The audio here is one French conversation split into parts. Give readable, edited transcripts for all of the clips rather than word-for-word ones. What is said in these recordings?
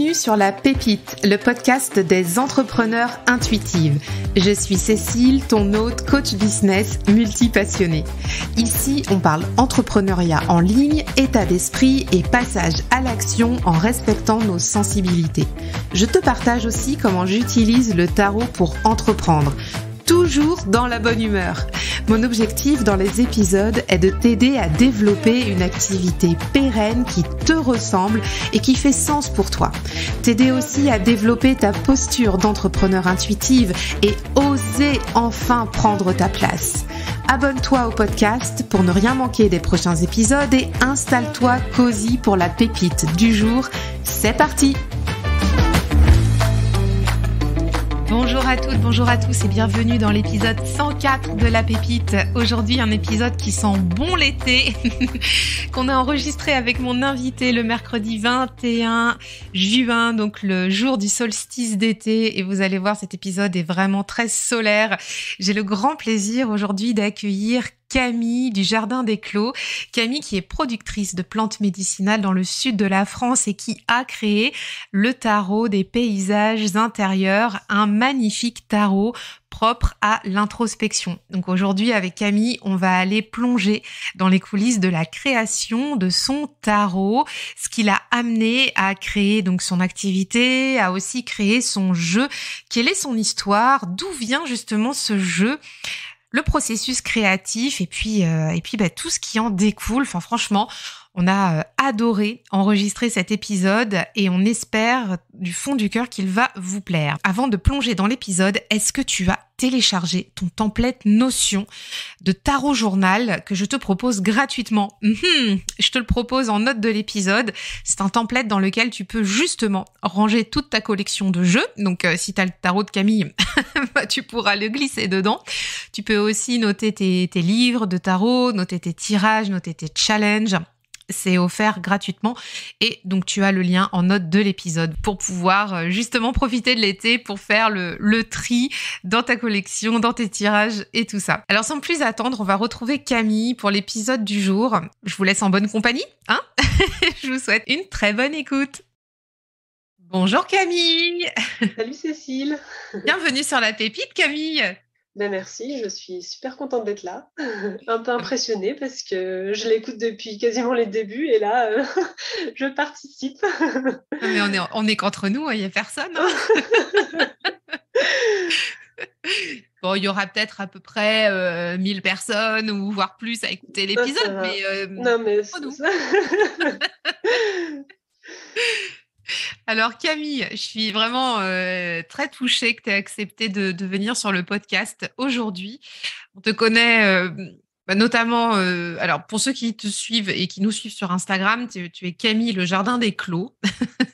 Bienvenue sur La Pépite, le podcast des entrepreneurs intuitives. Je suis Cécile, ton hôte, coach business, multipassionnée. Ici, on parle entrepreneuriat en ligne, état d'esprit et passage à l'action en respectant nos sensibilités. Je te partage aussi comment j'utilise le tarot pour entreprendre. Toujours dans la bonne humeur. Mon objectif dans les épisodes est de t'aider à développer une activité pérenne qui te ressemble et qui fait sens pour toi. T'aider aussi à développer ta posture d'entrepreneur intuitive et oser enfin prendre ta place. Abonne-toi au podcast pour ne rien manquer des prochains épisodes et installe-toi cosy pour la pépite du jour. C'est parti! Bonjour à toutes, bonjour à tous et bienvenue dans l'épisode 104 de La Pépite. Aujourd'hui, un épisode qui sent bon l'été, qu'on a enregistré avec mon invité le mercredi 21 juin, donc le jour du solstice d'été. Et vous allez voir, cet épisode est vraiment très solaire. J'ai le grand plaisir aujourd'hui d'accueillir Camille du Jardin des Clos. Camille qui est productrice de plantes médicinales dans le sud de la France et qui a créé le tarot des paysages intérieurs, un magnifique tarot propre à l'introspection. Donc aujourd'hui avec Camille, on va aller plonger dans les coulisses de la création de son tarot, ce qui l'a amené à créer donc son activité, à aussi créer son jeu. Quelle est son histoire? D'où vient justement ce jeu? Le processus créatif et puis tout ce qui en découle. Enfin, franchement, on a adoré enregistrer cet épisode et on espère du fond du cœur qu'il va vous plaire. Avant de plonger dans l'épisode, est-ce que tu as téléchargé ton template Notion de tarot journal que je te propose gratuitement? Je te le propose en note de l'épisode. C'est un template dans lequel tu peux justement ranger toute ta collection de jeux. Donc, si tu as le tarot de Camille, tu pourras le glisser dedans. Tu peux aussi noter tes livres de tarot, noter tes tirages, noter tes challenges. C'est offert gratuitement et donc tu as le lien en note de l'épisode pour pouvoir justement profiter de l'été pour faire le tri dans ta collection, dans tes tirages et tout ça. Alors sans plus attendre, on va retrouver Camille pour l'épisode du jour. Je vous laisse en bonne compagnie, hein. Je vous souhaite une très bonne écoute. Bonjour Camille. Salut Cécile. Bienvenue sur La Pépite Camille. Ben merci, je suis super contente d'être là. Un peu impressionnée parce que je l'écoute depuis quasiment les débuts et là, je participe. Mais on est qu'entre nous, il n'y a personne. Hein. Bon, il y aura peut-être à peu près 1000 personnes ou voire plus à écouter l'épisode, mais non, mais pas nous. Ça. Alors Camille, je suis vraiment très touchée que tu aies accepté de venir sur le podcast aujourd'hui. On te connaît notamment, alors pour ceux qui te suivent et qui nous suivent sur Instagram, tu es Camille le Jardin des Clos.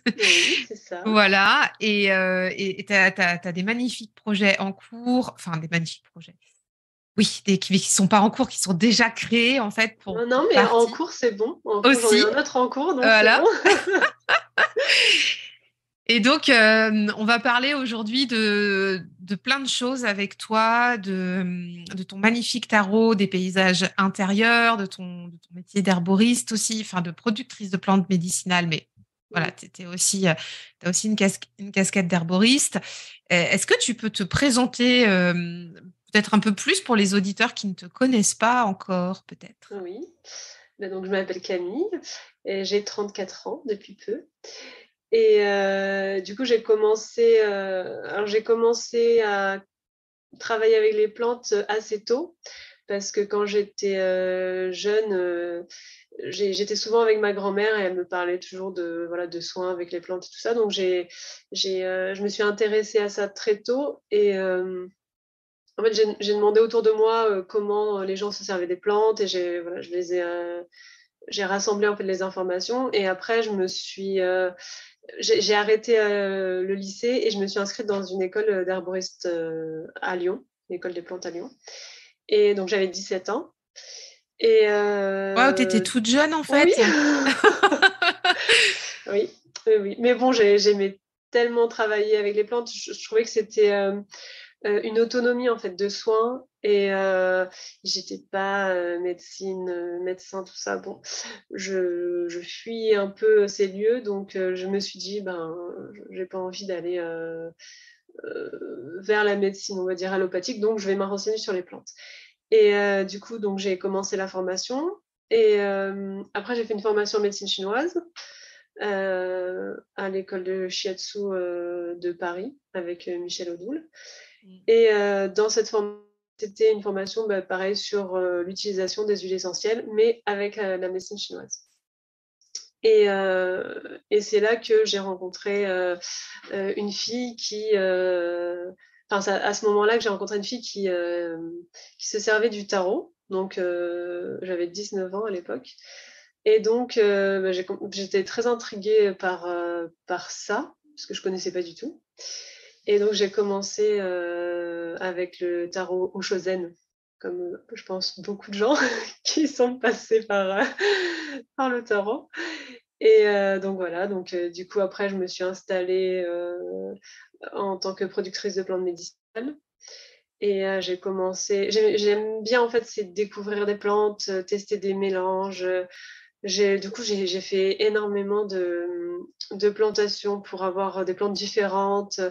Oui, c'est ça. Voilà, et tu as des magnifiques projets en cours, enfin des magnifiques projets. Oui, qui ne sont pas en cours, qui sont déjà créés en fait. Non, mais en cours, c'est bon. En cours, aussi. J'en ai un autre en cours, donc voilà. C'est bon. Et donc, on va parler aujourd'hui de plein de choses avec toi, de ton magnifique tarot, des paysages intérieurs, de ton métier d'herboriste aussi, enfin de productrice de plantes médicinales, mais voilà, t'as aussi une casquette d'herboriste. Est-ce que tu peux te présenter peut-être un peu plus pour les auditeurs qui ne te connaissent pas encore, peut-être? Oui. Donc, je m'appelle Camille et j'ai 34 ans depuis peu. Et du coup, j'ai commencé à travailler avec les plantes assez tôt parce que quand j'étais jeune, j'étais souvent avec ma grand-mère et elle me parlait toujours de soins avec les plantes et tout ça. Donc, je me suis intéressée à ça très tôt et en fait, j'ai demandé autour de moi comment les gens se servaient des plantes et j'ai rassemblé en fait les informations et après j'ai arrêté le lycée et je me suis inscrite dans une école d'herboriste à Lyon, l'école des plantes à Lyon. Et donc j'avais 17 ans. Et Wow, t'étais toute jeune en fait. Oui. Oui. Mais bon, j'aimais tellement travailler avec les plantes. Je trouvais que c'était une autonomie en fait de soins et j'étais pas médecin, tout ça. Bon, je fuis un peu ces lieux, donc je me suis dit, ben, j'ai pas envie d'aller vers la médecine, on va dire allopathique, donc je vais me renseigner sur les plantes. Et du coup, donc j'ai commencé la formation et après j'ai fait une formation en médecine chinoise à l'école de Shiatsu de Paris avec Michel Odoul. Et dans cette formation, c'était une formation pareil sur l'utilisation des huiles essentielles, mais avec la médecine chinoise. Et c'est là que j'ai rencontré une fille qui... Enfin, à ce moment-là que j'ai rencontré une fille qui se servait du tarot. Donc, j'avais 19 ans à l'époque. Et donc, j'étais très intriguée par ça, parce que je ne connaissais pas du tout. Et donc, j'ai commencé avec le tarot Oshozen, comme je pense beaucoup de gens qui sont passés par le tarot. Et donc voilà, donc du coup après je me suis installée en tant que productrice de plantes médicinales et j'ai commencé, j'aime bien en fait, c'est découvrir des plantes, tester des mélanges. Du coup j'ai fait énormément de plantations pour avoir des plantes différentes,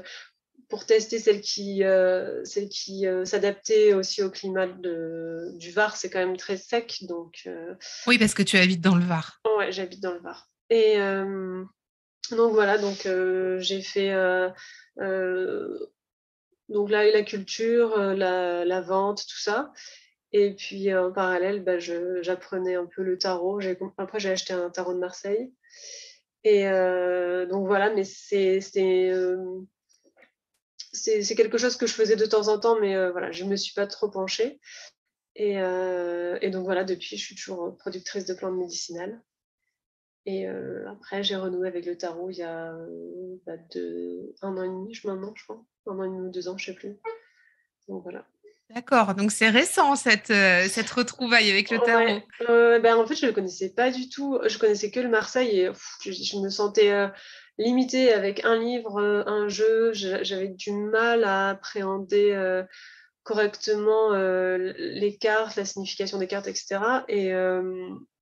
pour tester celles qui s'adaptaient aussi au climat du Var, c'est quand même très sec, donc Oui, parce que tu habites dans le Var. ouais, j'habite dans le Var. Et donc voilà, donc j'ai fait donc la culture, la vente, tout ça. Et puis en parallèle, j'apprenais un peu le tarot. Après, j'ai acheté un tarot de Marseille. Et donc voilà, mais c'est quelque chose que je faisais de temps en temps, mais voilà, je ne me suis pas trop penchée. Et donc voilà, depuis, je suis toujours productrice de plantes médicinales. Et après, j'ai renoué avec le tarot il y a 1 an et demi, maintenant, je crois. 1 an et demi ou 2 ans, je ne sais plus. Donc voilà. D'accord, donc c'est récent cette retrouvaille avec le tarot. Ouais, en fait, je ne le connaissais pas du tout. Je connaissais que le Marseille et je me sentais limitée avec un livre, un jeu. J'avais du mal à appréhender correctement les cartes, la signification des cartes, etc. Et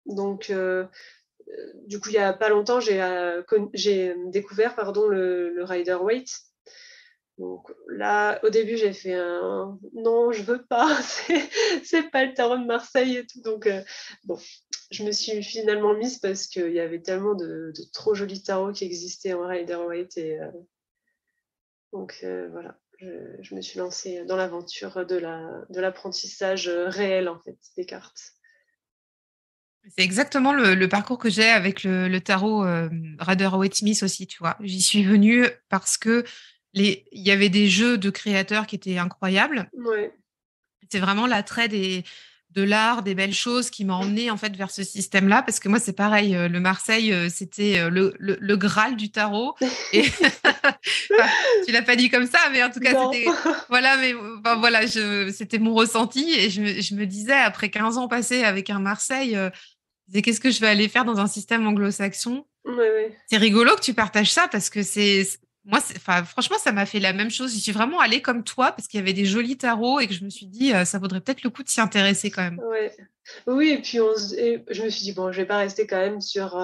donc, du coup, il n'y a pas longtemps, j'ai découvert le Rider-Waite. Donc là, au début, j'ai fait un non, je veux pas, c'est pas le tarot de Marseille et tout. Donc bon, je me suis finalement mise parce qu'il y avait tellement de trop jolis tarots qui existaient en Rider-Waite. Et donc voilà, je me suis lancée dans l'aventure de l'apprentissage réel en fait des cartes. C'est exactement le parcours que j'ai avec le tarot Rider-Waite-Smith aussi, tu vois. J'y suis venue parce que il y avait des jeux de créateurs qui étaient incroyables. Ouais. C'est vraiment l'attrait de l'art, des belles choses qui m'a emmenée en fait vers ce système-là. Parce que moi, c'est pareil, le Marseille, c'était le Graal du tarot. Et enfin, tu l'as pas dit comme ça, mais en tout cas, Non. c'était voilà, mais enfin, voilà, c'était mon ressenti. Et je me disais, après 15 ans passés avec un Marseille, je disais, qu'est-ce que je vais aller faire dans un système anglo-saxon? Ouais. C'est rigolo que tu partages ça parce que moi, enfin, franchement, ça m'a fait la même chose. J'y suis vraiment allée comme toi parce qu'il y avait des jolis tarots et que je me suis dit, ça vaudrait peut-être le coup de s'y intéresser quand même. Ouais. Oui, et puis je me suis dit, bon, je vais pas rester quand même sur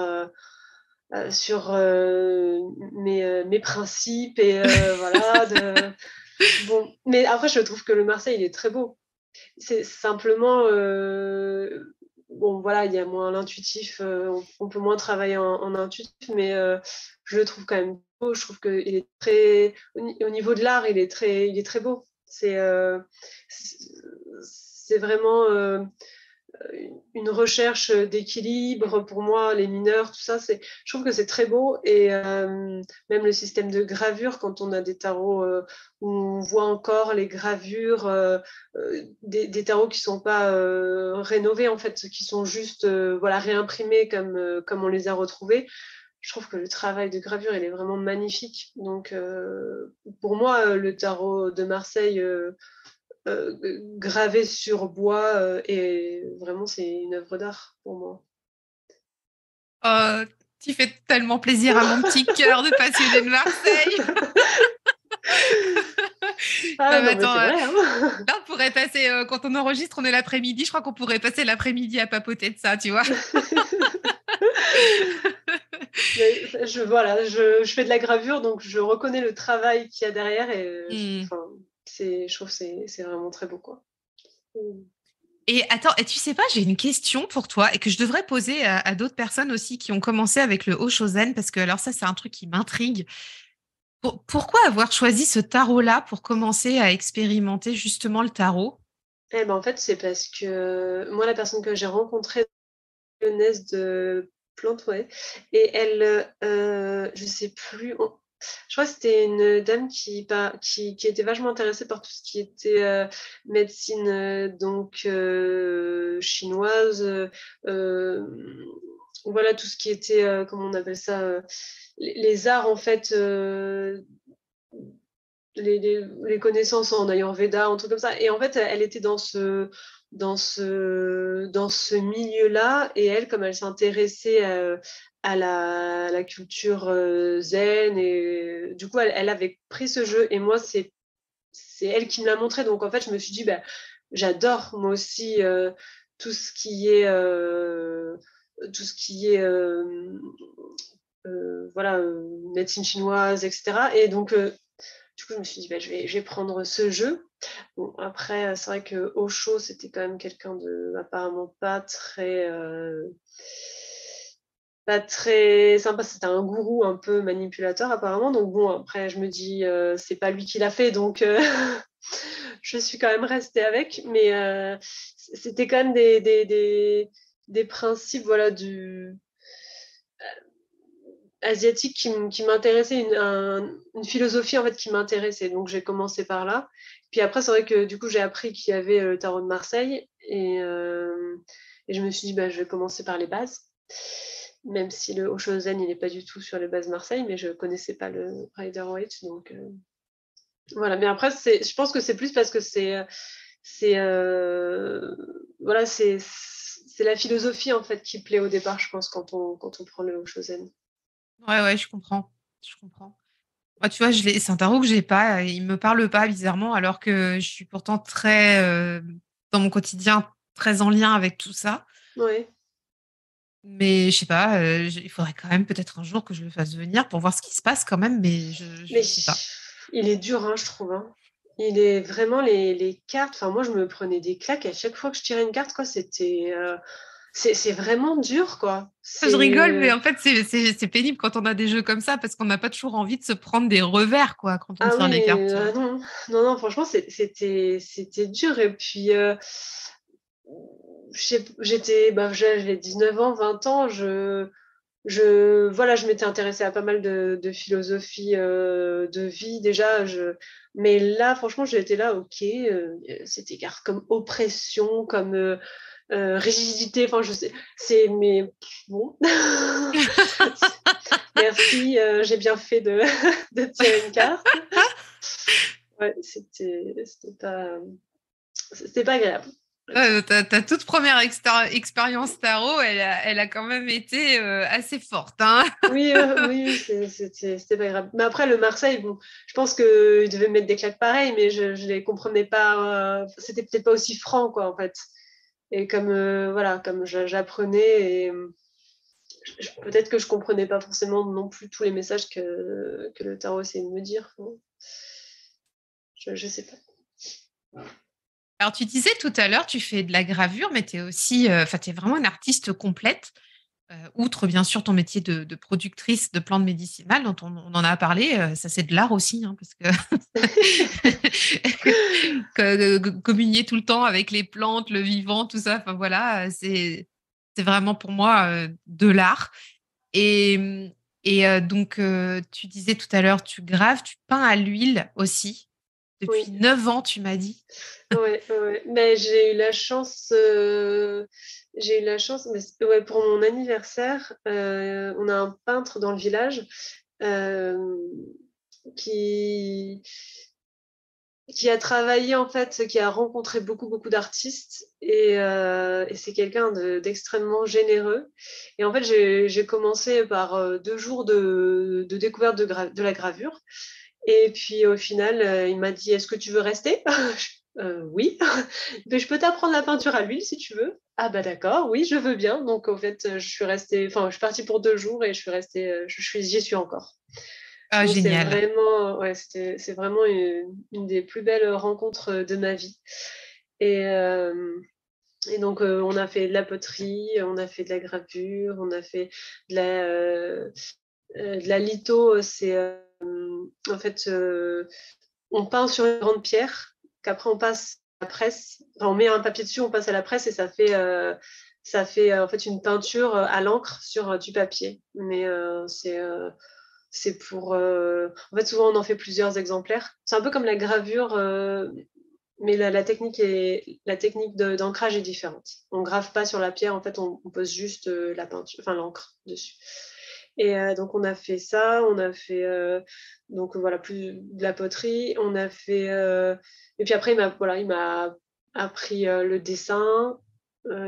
mes principes et voilà. Bon. Mais après, je trouve que le Marseille, il est très beau. C'est simplement, bon, voilà, il y a moins l'intuitif, on peut moins travailler en intuitif, mais je le trouve quand même beau. Je trouve qu'il est très, au niveau de l'art, il est très beau. C'est vraiment une recherche d'équilibre pour moi, les mineurs, tout ça, je trouve que c'est très beau. Et même le système de gravure, quand on a des tarots où on voit encore les gravures, des tarots qui ne sont pas rénovés, en fait, qui sont juste voilà, réimprimés comme on les a retrouvés. Je trouve que le travail de gravure, il est vraiment magnifique. Donc, pour moi, le tarot de Marseille, gravé sur bois, et vraiment, c'est une œuvre d'art pour moi. Oh, tu fais tellement plaisir à mon petit cœur de passionné de Marseille. Ah Non, mais non, mais attends, c'est vrai, hein. là, on pourrait passer, quand on enregistre, on est l'après-midi. Je crois qu'on pourrait passer l'après-midi à papoter de ça, tu vois. Mais voilà, je fais de la gravure, donc je reconnais le travail qu'il y a derrière et Hmm. enfin, je trouve que c'est vraiment très beau, quoi. Mm. Et attends, et tu sais pas, j'ai une question pour toi et que je devrais poser à d'autres personnes aussi qui ont commencé avec le Oshozen, parce que alors ça, c'est un truc qui m'intrigue. Pourquoi avoir choisi ce tarot-là pour commencer à expérimenter justement le tarot? Eh ben, en fait, c'est parce que moi, la personne que j'ai rencontrée, lyonnaise de Plante, ouais, et elle, je sais plus, je crois que c'était une dame qui était vachement intéressée par tout ce qui était médecine donc chinoise, voilà tout ce qui était, comment on appelle ça, les arts en fait, les connaissances en Ayurveda, un truc comme ça. Et en fait, elle était dans ce milieu-là. Et elle, comme elle s'intéressait à la culture zen, et du coup, elle avait pris ce jeu. Et moi, c'est elle qui me l'a montré. Donc, en fait, je me suis dit, bah, j'adore moi aussi tout ce qui est. Tout ce qui est voilà, médecine chinoise, etc. Et donc, du coup, je me suis dit, bah, je vais prendre ce jeu. Bon, après, c'est vrai que Osho, c'était quand même quelqu'un de apparemment pas très sympa. C'était un gourou un peu manipulateur, apparemment. Donc, bon, après, je me dis, c'est pas lui qui l'a fait. Donc, je suis quand même restée avec. Mais c'était quand même des principes, voilà, asiatique qui m'intéressait, une philosophie en fait qui m'intéressait. Donc j'ai commencé par là. Puis après, c'est vrai que du coup, j'ai appris qu'il y avait le tarot de Marseille et je me suis dit, bah, je vais commencer par les bases. Même si le Oshozen, il n'est pas du tout sur les bases Marseille, mais je ne connaissais pas le Rider-Waite. Donc voilà. Mais après, je pense que c'est plus parce que c'est voilà, c'est la philosophie en fait qui plaît au départ, je pense, quand on prend le Oshozen. Ouais, ouais, je comprends. Je comprends. Moi, tu vois, c'est un tarot que j'ai pas. Il me parle pas bizarrement, alors que je suis pourtant très, dans mon quotidien, très en lien avec tout ça. Ouais. Mais je sais pas, il faudrait quand même peut-être un jour que je le fasse venir pour voir ce qui se passe quand même, mais Mais je sais pas. il est dur, hein, je trouve, hein. Il est vraiment les cartes. Enfin, moi, je me prenais des claques à chaque fois que je tirais une carte, quoi. C'est vraiment dur, quoi. Je rigole, mais C'est en fait, c'est pénible quand on a des jeux comme ça parce qu'on n'a pas toujours envie de se prendre des revers, quoi, quand on ah tire oui, les cartes, tu vois. non, non, non. Franchement, c'était dur. Et puis, j'étais, bah, j'avais 19 ans, 20 ans. Voilà, je m'étais intéressée à pas mal de philosophie de vie déjà. Mais là, franchement, j'étais là, ok, c'était cartes comme oppression, comme rigidité. Enfin, je sais, mais bon. Merci, j'ai bien fait de tirer une carte. Ouais, c'était pas agréable. Ta toute première expérience tarot, elle a quand même été assez forte, hein. Oui, oui, c'était pas grave. Mais après, le Marseille, bon, je pense qu'il devait me mettre des claques pareilles, mais je les comprenais pas. C'était peut-être pas aussi franc, quoi, en fait. Et comme, voilà, comme j'apprenais, et peut-être que je comprenais pas forcément non plus tous les messages que le tarot essayait de me dire. Enfin, je sais pas. Alors, tu disais tout à l'heure, tu fais de la gravure, mais tu es aussi, enfin, tu es vraiment une artiste complète. Outre bien sûr ton métier de productrice de plantes médicinales dont on en a parlé, ça c'est de l'art aussi, hein, parce que communier tout le temps avec les plantes, le vivant, tout ça, enfin voilà, c'est vraiment pour moi de l'art. Et, donc tu disais tout à l'heure, tu graves, tu peins à l'huile aussi. Depuis Oui. 9 ans, tu m'as dit. Ouais, ouais, ouais. Mais j'ai eu la chance, mais ouais, pour mon anniversaire, on a un peintre dans le village euh, qui, qui a travaillé en fait, qui a rencontré beaucoup, beaucoup d'artistes et c'est quelqu'un d'extrêmement généreux. Et en fait, j'ai commencé par 2 jours de découverte de la gravure. Et puis au final, il m'a dit: «Est-ce que tu veux rester?» Oui. «Beh, je peux t'apprendre la peinture à l'huile si tu veux». «Ah bah d'accord, oui, je veux bien». Donc en fait, je suis partie pour 2 jours et je suis restée, j'y suis encore. Ah, Donc c'est génial. vraiment ouais, c'est vraiment une des plus belles rencontres, de ma vie. Et donc on a fait de la poterie, on a fait de la gravure, on a fait de la, de la litho, c'est, en fait, on peint sur une grande pierre qu'après on passe à la presse. Enfin, on met un papier dessus, on passe à la presse et ça fait, en fait une peinture, à l'encre sur, du papier. Mais c'est pour, en fait, souvent on en fait plusieurs exemplaires. C'est un peu comme la gravure, mais la technique d'ancrage est différente. On grave pas sur la pierre, en fait, on pose juste, la peinture, enfin l'encre dessus. Et donc on a fait ça, on a fait, donc voilà, plus de la poterie. On a fait, et puis après il m'a appris, le dessin.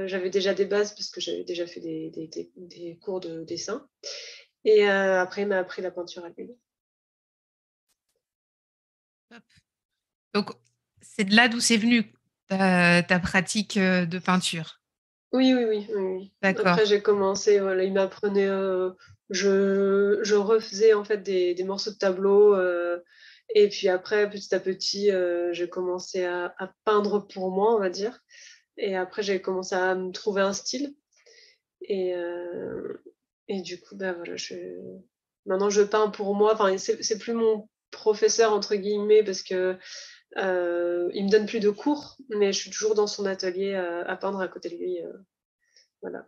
J'avais déjà des bases parce que j'avais déjà fait des cours de dessin. Et après il m'a appris la peinture à l'huile. Top. Donc, c'est de là d'où c'est venu ta pratique de peinture. Oui, oui, oui, oui, oui. D'accord. Après j'ai commencé, voilà, il m'apprenait, je refaisais en fait des morceaux de tableau, et puis après petit à petit, j'ai commencé à peindre pour moi, on va dire. Et après j'ai commencé à me trouver un style. Et du coup, bah, voilà, maintenant je peins pour moi. Enfin, c'est plus mon «professeur» entre guillemets parce que, il me donne plus de cours, mais je suis toujours dans son atelier, à peindre à côté de lui, voilà.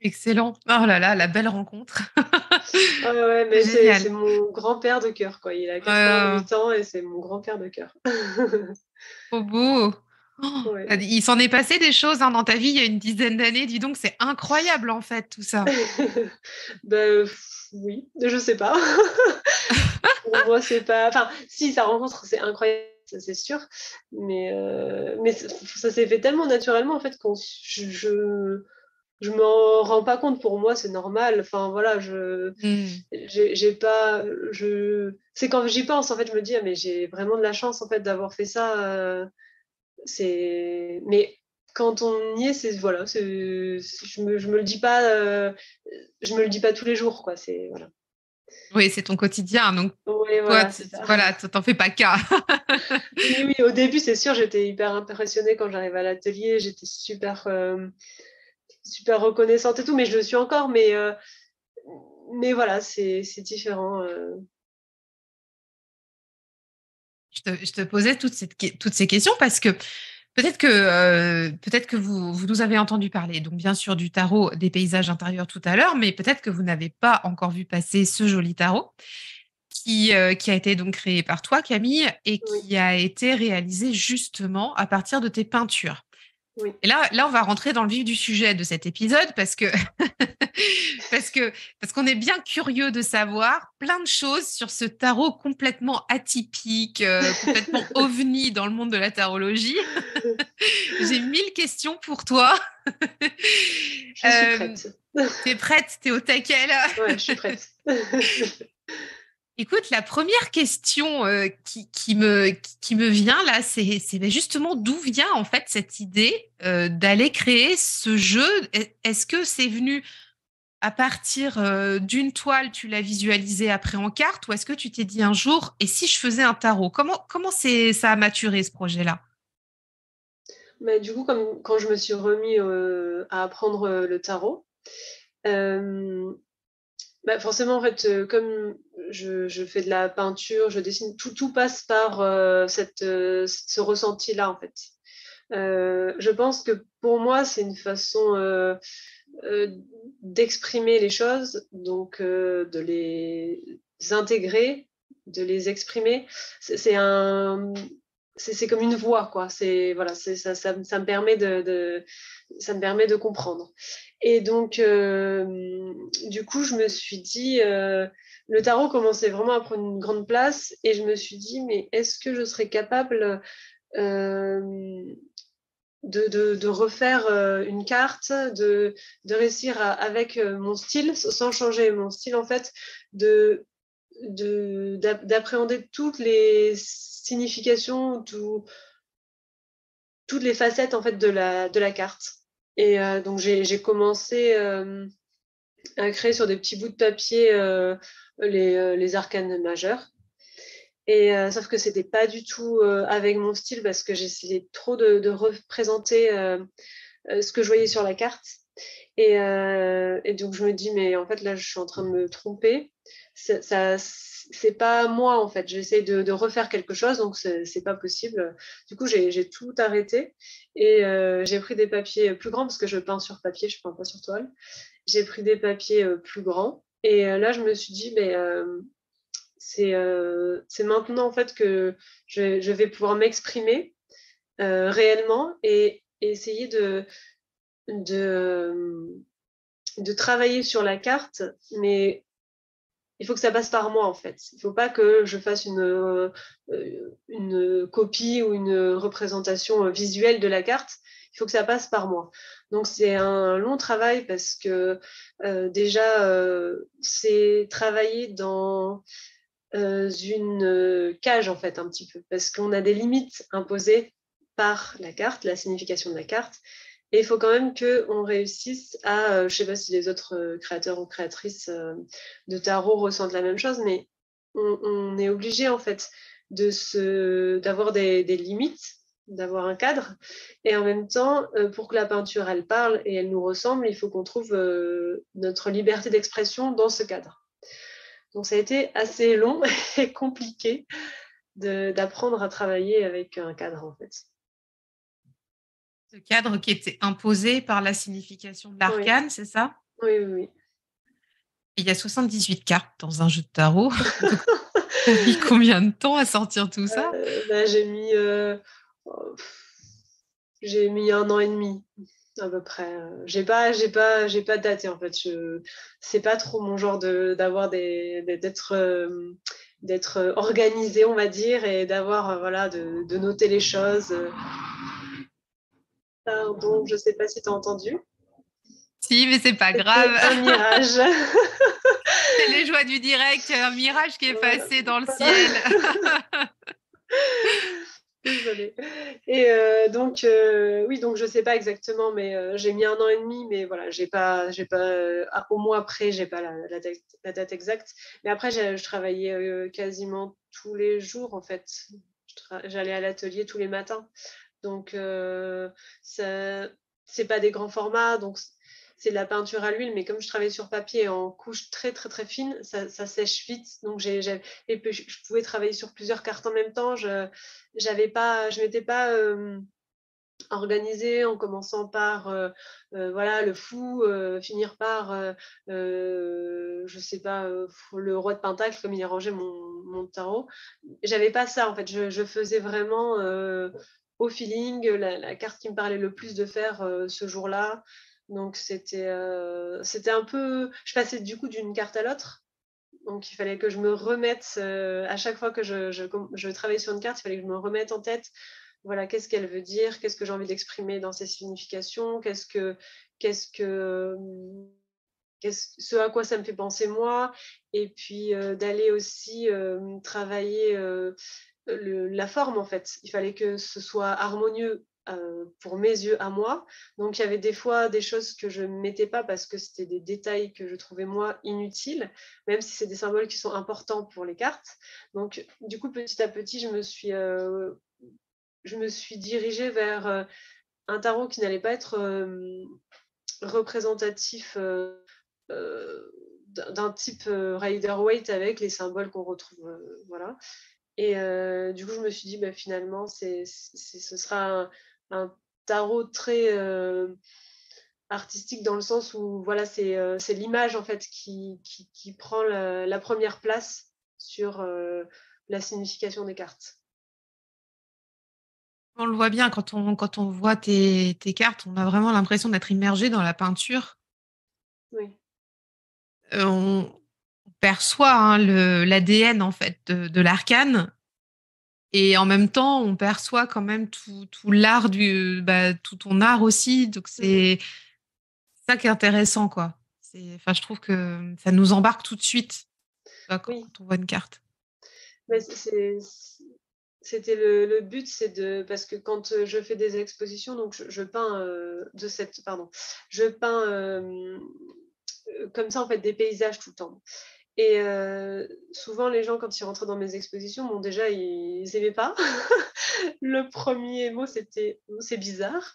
Excellent. Oh là là, la belle rencontre. Ouais, ouais, mais c'est Génial. mon grand-père de cœur, quoi. Il a Heu, 88 ans et c'est mon grand-père de cœur. Trop beau. Oh, Ouais. il s'en est passé des choses, hein, dans ta vie il y a une dizaine d'années, dis donc, c'est incroyable, en fait, tout ça. Bah, oui, je sais pas. Pour moi, c'est pas, enfin, si, sa rencontre, c'est incroyable, ça c'est sûr, mais ça s'est fait tellement naturellement, en fait, qu'on je m'en rends pas compte. Pour moi, c'est normal. Enfin, voilà, Mmh. j'ai pas, c'est quand j'y pense, en fait, je me dis: «Ah mais j'ai vraiment de la chance, en fait, d'avoir fait ça», mais quand on y est, c'est voilà, je me le dis pas, je me le dis pas tous les jours, quoi, c'est voilà. Oui, c'est ton quotidien, donc Oui, toi, voilà, tu c'est ça. voilà, t'en fais pas cas. Oui, oui, au début, c'est sûr, j'étais hyper impressionnée quand j'arrivais à l'atelier, j'étais super, super reconnaissante et tout, mais je le suis encore, mais voilà, c'est différent, Je te posais toutes ces questions parce que peut-être que vous nous avez entendu parler, donc bien sûr du tarot des paysages intérieurs tout à l'heure, mais peut-être que vous n'avez pas encore vu passer ce joli tarot qui a été donc créé par toi, Camille, et oui, qui a été réalisé justement à partir de tes peintures. oui. Et là, on va rentrer dans le vif du sujet de cet épisode parce que parce que parce qu'on est bien curieux de savoir plein de choses sur ce tarot complètement atypique, complètement ovni dans le monde de la tarologie. J'ai 1000 questions pour toi. Je suis Hem, prête. Tu prête? T'es au taquet là? Ouais, je suis prête. Écoute, la première question, qui me vient là, c'est justement d'où vient en fait cette idée, d'aller créer ce jeu? Est-ce que c'est venu à partir, d'une toile, tu l'as visualisée après en carte ou est-ce que tu t'es dit un jour: «Et si je faisais un tarot?» Comment ça a maturé ce projet-là? Mais du coup, comme quand je me suis remis, à apprendre, le tarot, hem, bah, forcément, en fait, comme je fais de la peinture, je dessine, tout passe par, ce ressenti-là, en fait. Je pense que pour moi, c'est une façon, heu, d'exprimer les choses, donc de les intégrer, de les exprimer. C'est un c'est comme une voix, quoi. C'est voilà, c'est ça me permet ça me permet de comprendre. Et donc du coup, je me suis dit, le tarot commençait vraiment à prendre une grande place et je me suis dit: «Mais est-ce que je serais capable, hem, de refaire, une carte, de réussir à avec, mon style, sans changer mon style en fait, de d'appréhender toutes les significations, toutes les facettes en fait de la carte. Et donc j'ai commencé à créer sur des petits bouts de papier les arcanes majeurs. Et sauf que c'était pas du tout avec mon style parce que j'essayais trop de représenter ce que je voyais sur la carte. Et donc je me dis mais en fait là je suis en train de me tromper. C'est pas moi en fait. J'essaie de refaire quelque chose donc c'est pas possible. Du coup j'ai tout arrêté et j'ai pris des papiers plus grands parce que je peins sur papier, je peins pas sur toile. J'ai pris des papiers plus grands et là je me suis dit mais c'est maintenant en fait que je vais pouvoir m'exprimer réellement et essayer de, de travailler sur la carte, mais il faut que ça passe par moi en fait. Il ne faut pas que je fasse une copie ou une représentation visuelle de la carte. Il faut que ça passe par moi. Donc c'est un long travail parce que déjà c'est travailler dans une cage en fait un petit peu parce qu'on a des limites imposées par la carte, la signification de la carte. Et il faut quand même qu'on réussisse à, je ne sais pas si les autres créateurs ou créatrices de tarot ressentent la même chose, mais on est obligé en fait d'avoir des limites, d'avoir un cadre. Et en même temps, pour que la peinture, elle parle et elle nous ressemble, il faut qu'on trouve notre liberté d'expression dans ce cadre. Donc ça a été assez long et compliqué d'apprendre à travailler avec un cadre en fait. Ce cadre qui était imposé par la signification de l'arcane, c'est ça? Oui. Il y a 78 cartes dans un jeu de tarot. Donc, tu as mis combien de temps à sortir tout ça? J'ai mis 1 an et demi à peu près. J'ai pas daté en fait. C'est pas trop mon genre d'être organisée, on va dire, et d'avoir voilà de noter les choses. Pardon, je sais pas si tu as entendu. Si, mais c'est pas grave. Un mirage. C'est les joies du direct, un mirage qui est passé dans le ciel. Désolée. Et donc, oui, donc je sais pas exactement, mais j'ai mis 1 an et demi, mais voilà, j'ai pas au mois après, j'ai pas la date exacte. Mais après, je travaillais quasiment tous les jours, en fait. J'allais à l'atelier tous les matins. Donc, c'est pas des grands formats, donc c'est de la peinture à l'huile, mais comme je travaillais sur papier en couches très très très fines, ça sèche vite. Donc et puis, je pouvais travailler sur plusieurs cartes en même temps. Je m'étais pas organisée en commençant par voilà le fou, finir par je sais pas le roi de Pentacle comme il est rangé mon tarot. J'avais pas ça en fait. Je faisais vraiment au feeling la carte qui me parlait le plus de faire ce jour-là. Donc c'était un peu, je passais du coup d'une carte à l'autre. Donc il fallait que je me remette à chaque fois que je travaillais sur une carte, il fallait que je me remette en tête. Voilà, qu'est-ce qu'elle veut dire, qu'est-ce que j'ai envie d'exprimer dans ses significations, ce à quoi ça me fait penser moi, et puis d'aller aussi travailler la forme en fait. Il fallait que ce soit harmonieux pour mes yeux à moi. Donc il y avait des fois des choses que je ne mettais pas parce que c'était des détails que je trouvais moi inutiles, même si c'est des symboles qui sont importants pour les cartes. Donc du coup petit à petit je me suis dirigée vers un tarot qui n'allait pas être représentatif d'un type Rider-Waite avec les symboles qu'on retrouve. Voilà. Et du coup, je me suis dit, finalement, ce sera un tarot très artistique dans le sens où voilà, c'est l'image en fait qui prend la première place sur la signification des cartes. On le voit bien quand on voit tes cartes, on a vraiment l'impression d'être immergé dans la peinture. Oui. On perçoit l'ADN en fait de l'arcane. Et en même temps, on perçoit quand même tout l'art tout ton art aussi. Donc c'est ça qui est intéressant, quoi. Je trouve que ça nous embarque tout de suite. quand Oui, on voit une carte. mais c'était le but, parce que quand je fais des expositions, donc je peins je peins comme ça en fait des paysages tout le temps. Et souvent les gens quand ils rentraient dans mes expositions, bon déjà ils aimaient pas. Le premier mot c'était c'est bizarre.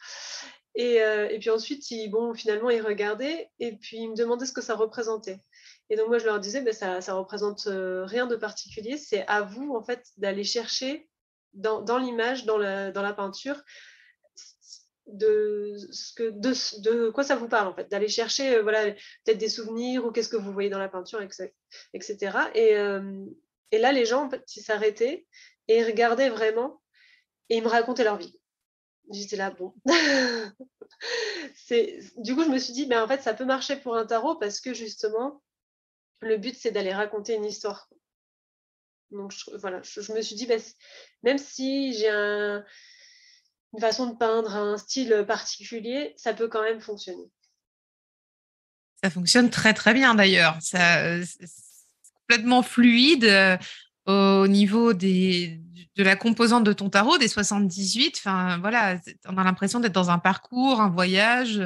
Et puis ensuite finalement ils regardaient et puis ils me demandaient ce que ça représentait. Et donc moi je leur disais ça représente rien de particulier, c'est à vous en fait d'aller chercher dans l'image, dans la peinture, de quoi ça vous parle en fait, d'aller chercher voilà, peut-être des souvenirs ou qu'est-ce que vous voyez dans la peinture, etc. Et là, les gens en fait, ils s'arrêtaient et ils regardaient vraiment et ils me racontaient leur vie. J'étais là, bon. Du coup, je me suis dit, en fait, ça peut marcher pour un tarot parce que justement, le but, c'est d'aller raconter une histoire. Donc, voilà, je me suis dit, même si j'ai une façon de peindre, un style particulier, ça peut quand même fonctionner. Ça fonctionne très, très bien d'ailleurs. C'est complètement fluide au niveau de la composante de ton tarot, des 78. Enfin, voilà, on a l'impression d'être dans un parcours, un voyage.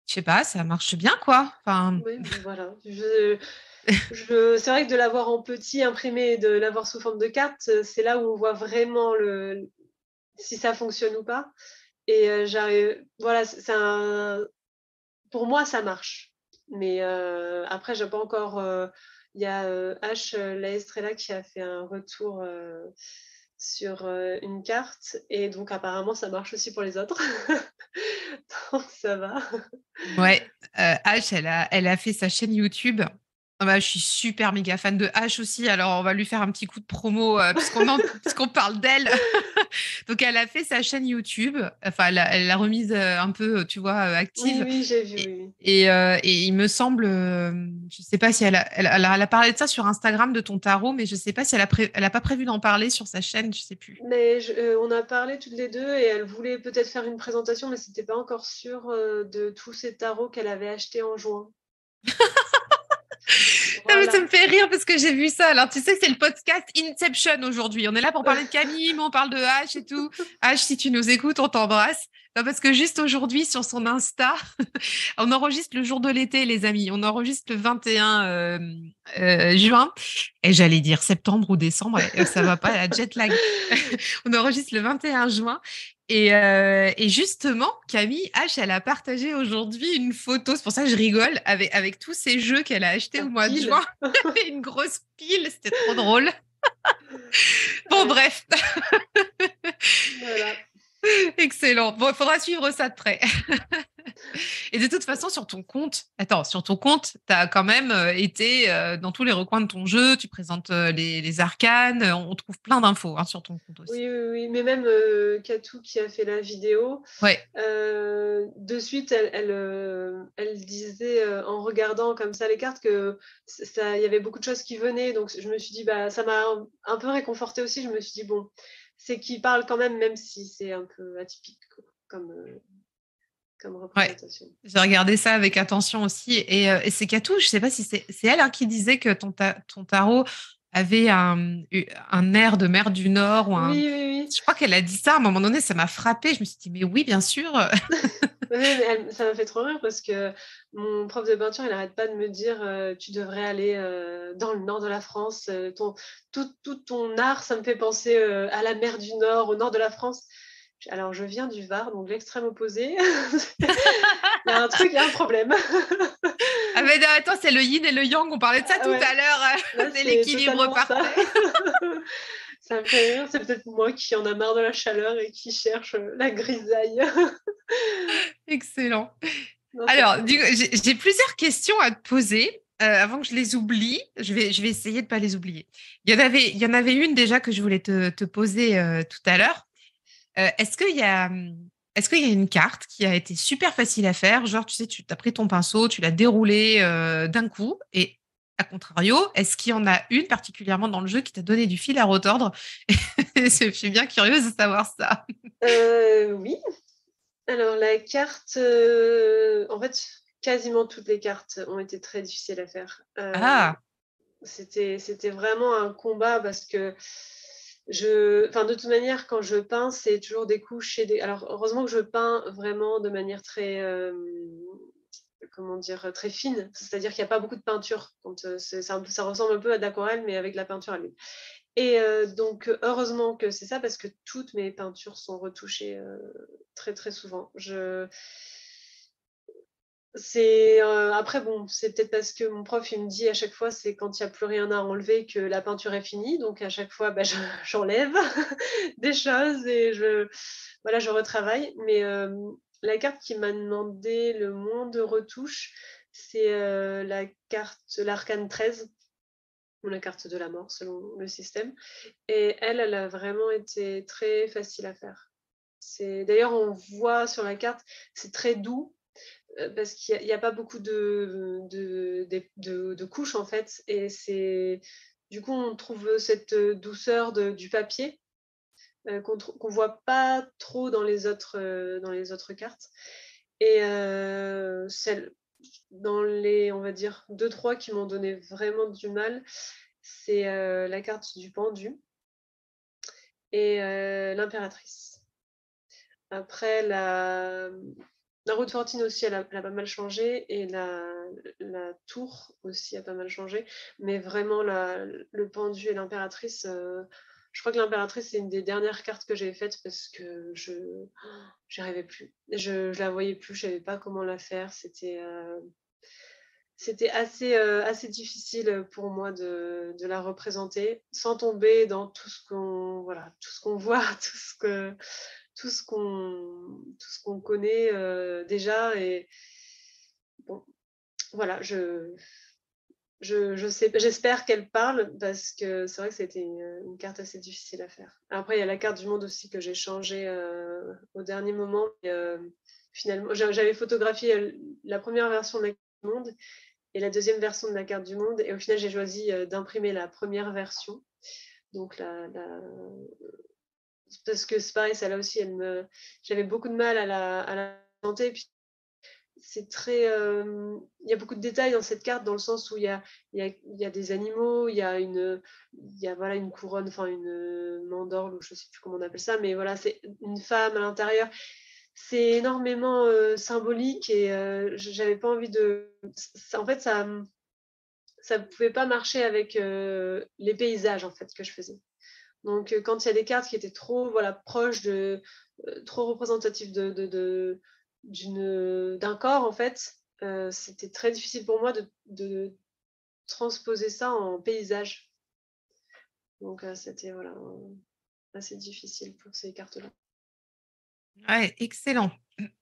Je sais pas, ça marche bien, quoi. Enfin, Oui, voilà. C'est vrai que de l'avoir en petit imprimé et de l'avoir sous forme de carte, c'est là où on voit vraiment si ça fonctionne ou pas. Et voilà, pour moi, ça marche. Mais après, j'ai pas encore. Il y a H. La Estrella qui a fait un retour sur une carte. Et donc, apparemment, ça marche aussi pour les autres. Donc, ça va. ouais, H, elle a fait sa chaîne YouTube. Ah bah, je suis super méga fan de H aussi, alors on va lui faire un petit coup de promo puisqu'on parle d'elle. Donc elle a fait sa chaîne YouTube, enfin elle l'a remise un peu, tu vois, Oui, active. oui, j'ai vu, Et, oui. et il me semble, je sais pas si elle a parlé de ça sur Instagram de ton tarot, mais je sais pas si elle a pas prévu d'en parler sur sa chaîne, je sais plus. Mais on a parlé toutes les deux et elle voulait peut-être faire une présentation, mais c'était pas encore sûr de tous ces tarots qu'elle avait achetés en juin. Non, mais Voilà. ça me fait rire parce que j'ai vu ça. Alors, tu sais que c'est le podcast Inception aujourd'hui. On est là pour parler de Camille, mais on parle de H et tout. H, si tu nous écoutes, on t'embrasse. Non, parce que juste aujourd'hui, sur son Insta, on enregistre le jour de l'été, les amis. On enregistre le 21 juin. Et j'allais dire septembre ou décembre. Et ça va pas, la jet lag. On enregistre le 21 juin. Et justement, Camille H, elle a partagé aujourd'hui une photo, c'est pour ça que je rigole, avec tous ces jeux qu'elle a achetés Ta au mois de pile. juin. Une grosse pile, c'était trop drôle. Bon, Ouais, bref, voilà. excellent. Bon, il faudra suivre ça de près. Et de toute façon, sur ton compte, tu as quand même été dans tous les recoins de ton jeu, tu présentes les arcanes, on trouve plein d'infos sur ton compte aussi. Oui, oui, oui. Mais même Katou qui a fait la vidéo, Ouais. de suite, elle disait en regardant comme ça les cartes que il y avait beaucoup de choses qui venaient. Donc je me suis dit, ça m'a un peu réconfortée aussi. Je me suis dit, bon, c'est qu'il parle quand même si c'est un peu atypique quoi, comme Ouais, représentation. j'ai regardé ça avec attention aussi. Et c'est Katou, je sais pas si c'est elle qui disait que ton tarot avait un air de mer du Nord ou un. Oui, oui, Je crois qu'elle a dit ça à un moment donné, ça m'a frappée. Je me suis dit, mais oui, bien sûr. oui. Oui, mais ça m'a fait trop rire parce que mon prof de peinture, il n'arrête pas de me dire tu devrais aller dans le nord de la France. Tout ton art, ça me fait penser à la mer du Nord, au nord de la France. Alors, je viens du Var, donc l'extrême opposé. Il y a un truc, il y a un problème. Ah mais non, attends, c'est le yin et le yang, on parlait de ça Ah tout ouais, à l'heure. là, C'est c'est l'équilibre totalement ça. parfait. Ça me fait rire. C'est peut-être moi qui en a marre de la chaleur et qui cherche la grisaille. Excellent. Non, c'est Alors, trop drôle. j'ai plusieurs questions à te poser. Avant que je les oublie, je vais essayer de ne pas les oublier. Il y en avait une déjà que je voulais te poser tout à l'heure. Est-ce qu'il y a une carte qui a été super facile à faire? Genre, tu sais, tu as pris ton pinceau, tu l'as déroulé d'un coup. Et à contrario, est-ce qu'il y en a une particulièrement dans le jeu qui t'a donné du fil à retordre? Je suis bien curieuse de savoir ça. Oui. Alors, la carte, en fait, quasiment toutes les cartes ont été très difficiles à faire. Ah, C'était vraiment un combat parce que de toute manière, quand je peins, c'est toujours des couches et des. Alors, heureusement que je peins vraiment de manière très, comment dire, très fine. C'est-à-dire qu'il n'y a pas beaucoup de peinture. Ça ressemble un peu à de l'aquarelle, mais avec de la peinture à l'huile. Et donc, heureusement que c'est ça, parce que toutes mes peintures sont retouchées très, très souvent. Après, bon, c'est peut-être parce que mon prof, il me dit à chaque fois, c'est quand il n'y a plus rien à enlever que la peinture est finie. Donc, à chaque fois, j'enlève des choses et je retravaille. Mais la carte qui m'a demandé le moins de retouches, c'est la carte, l'arcane 13, ou la carte de la mort, selon le système. Et elle a vraiment été très facile à faire. D'ailleurs, on voit sur la carte, c'est très doux, parce qu'il n'y a pas beaucoup de couches en fait, et du coup on trouve cette douceur du papier qu'on voit pas trop dans les autres cartes, et celle dans les, on va dire, 2-3 qui m'ont donné vraiment du mal, c'est la carte du pendu et l'impératrice. Après, la route Fortune aussi, elle a pas mal changé, et la tour aussi a pas mal changé. Mais vraiment, le pendu et l'impératrice, je crois que l'impératrice, c'est une des dernières cartes que j'ai faites parce que j'y arrivais plus. Je la voyais plus, je savais pas comment la faire. C'était assez difficile pour moi de la représenter sans tomber dans tout ce qu'on voit, tout ce qu'on connaît déjà. Et bon, voilà, j'espère qu'elle parle, parce que c'est vrai que c'était une carte assez difficile à faire. Après, il y a la carte du monde aussi que j'ai changée au dernier moment. Et, finalement, j'avais photographié la première version de la carte du monde et la deuxième version de la carte du monde, et au final, j'ai choisi d'imprimer la première version. Donc, parce que c'est pareil, celle-là aussi, j'avais beaucoup de mal à la présenter. Et puis, c'est très, il y a beaucoup de détails dans cette carte, dans le sens où il y a des animaux, il y a voilà, une couronne, enfin une mandorle, ou je ne sais plus comment on appelle ça, mais voilà, c'est une femme à l'intérieur. C'est énormément symbolique, et j'avais pas envie en fait, ça ne pouvait pas marcher avec les paysages en fait que je faisais. Donc, quand il y a des cartes qui étaient trop, voilà, proches trop représentatives d'un corps, en fait, c'était très difficile pour moi de transposer ça en paysage. Donc, c'était voilà, assez difficile pour ces cartes-là. Ouais, excellent.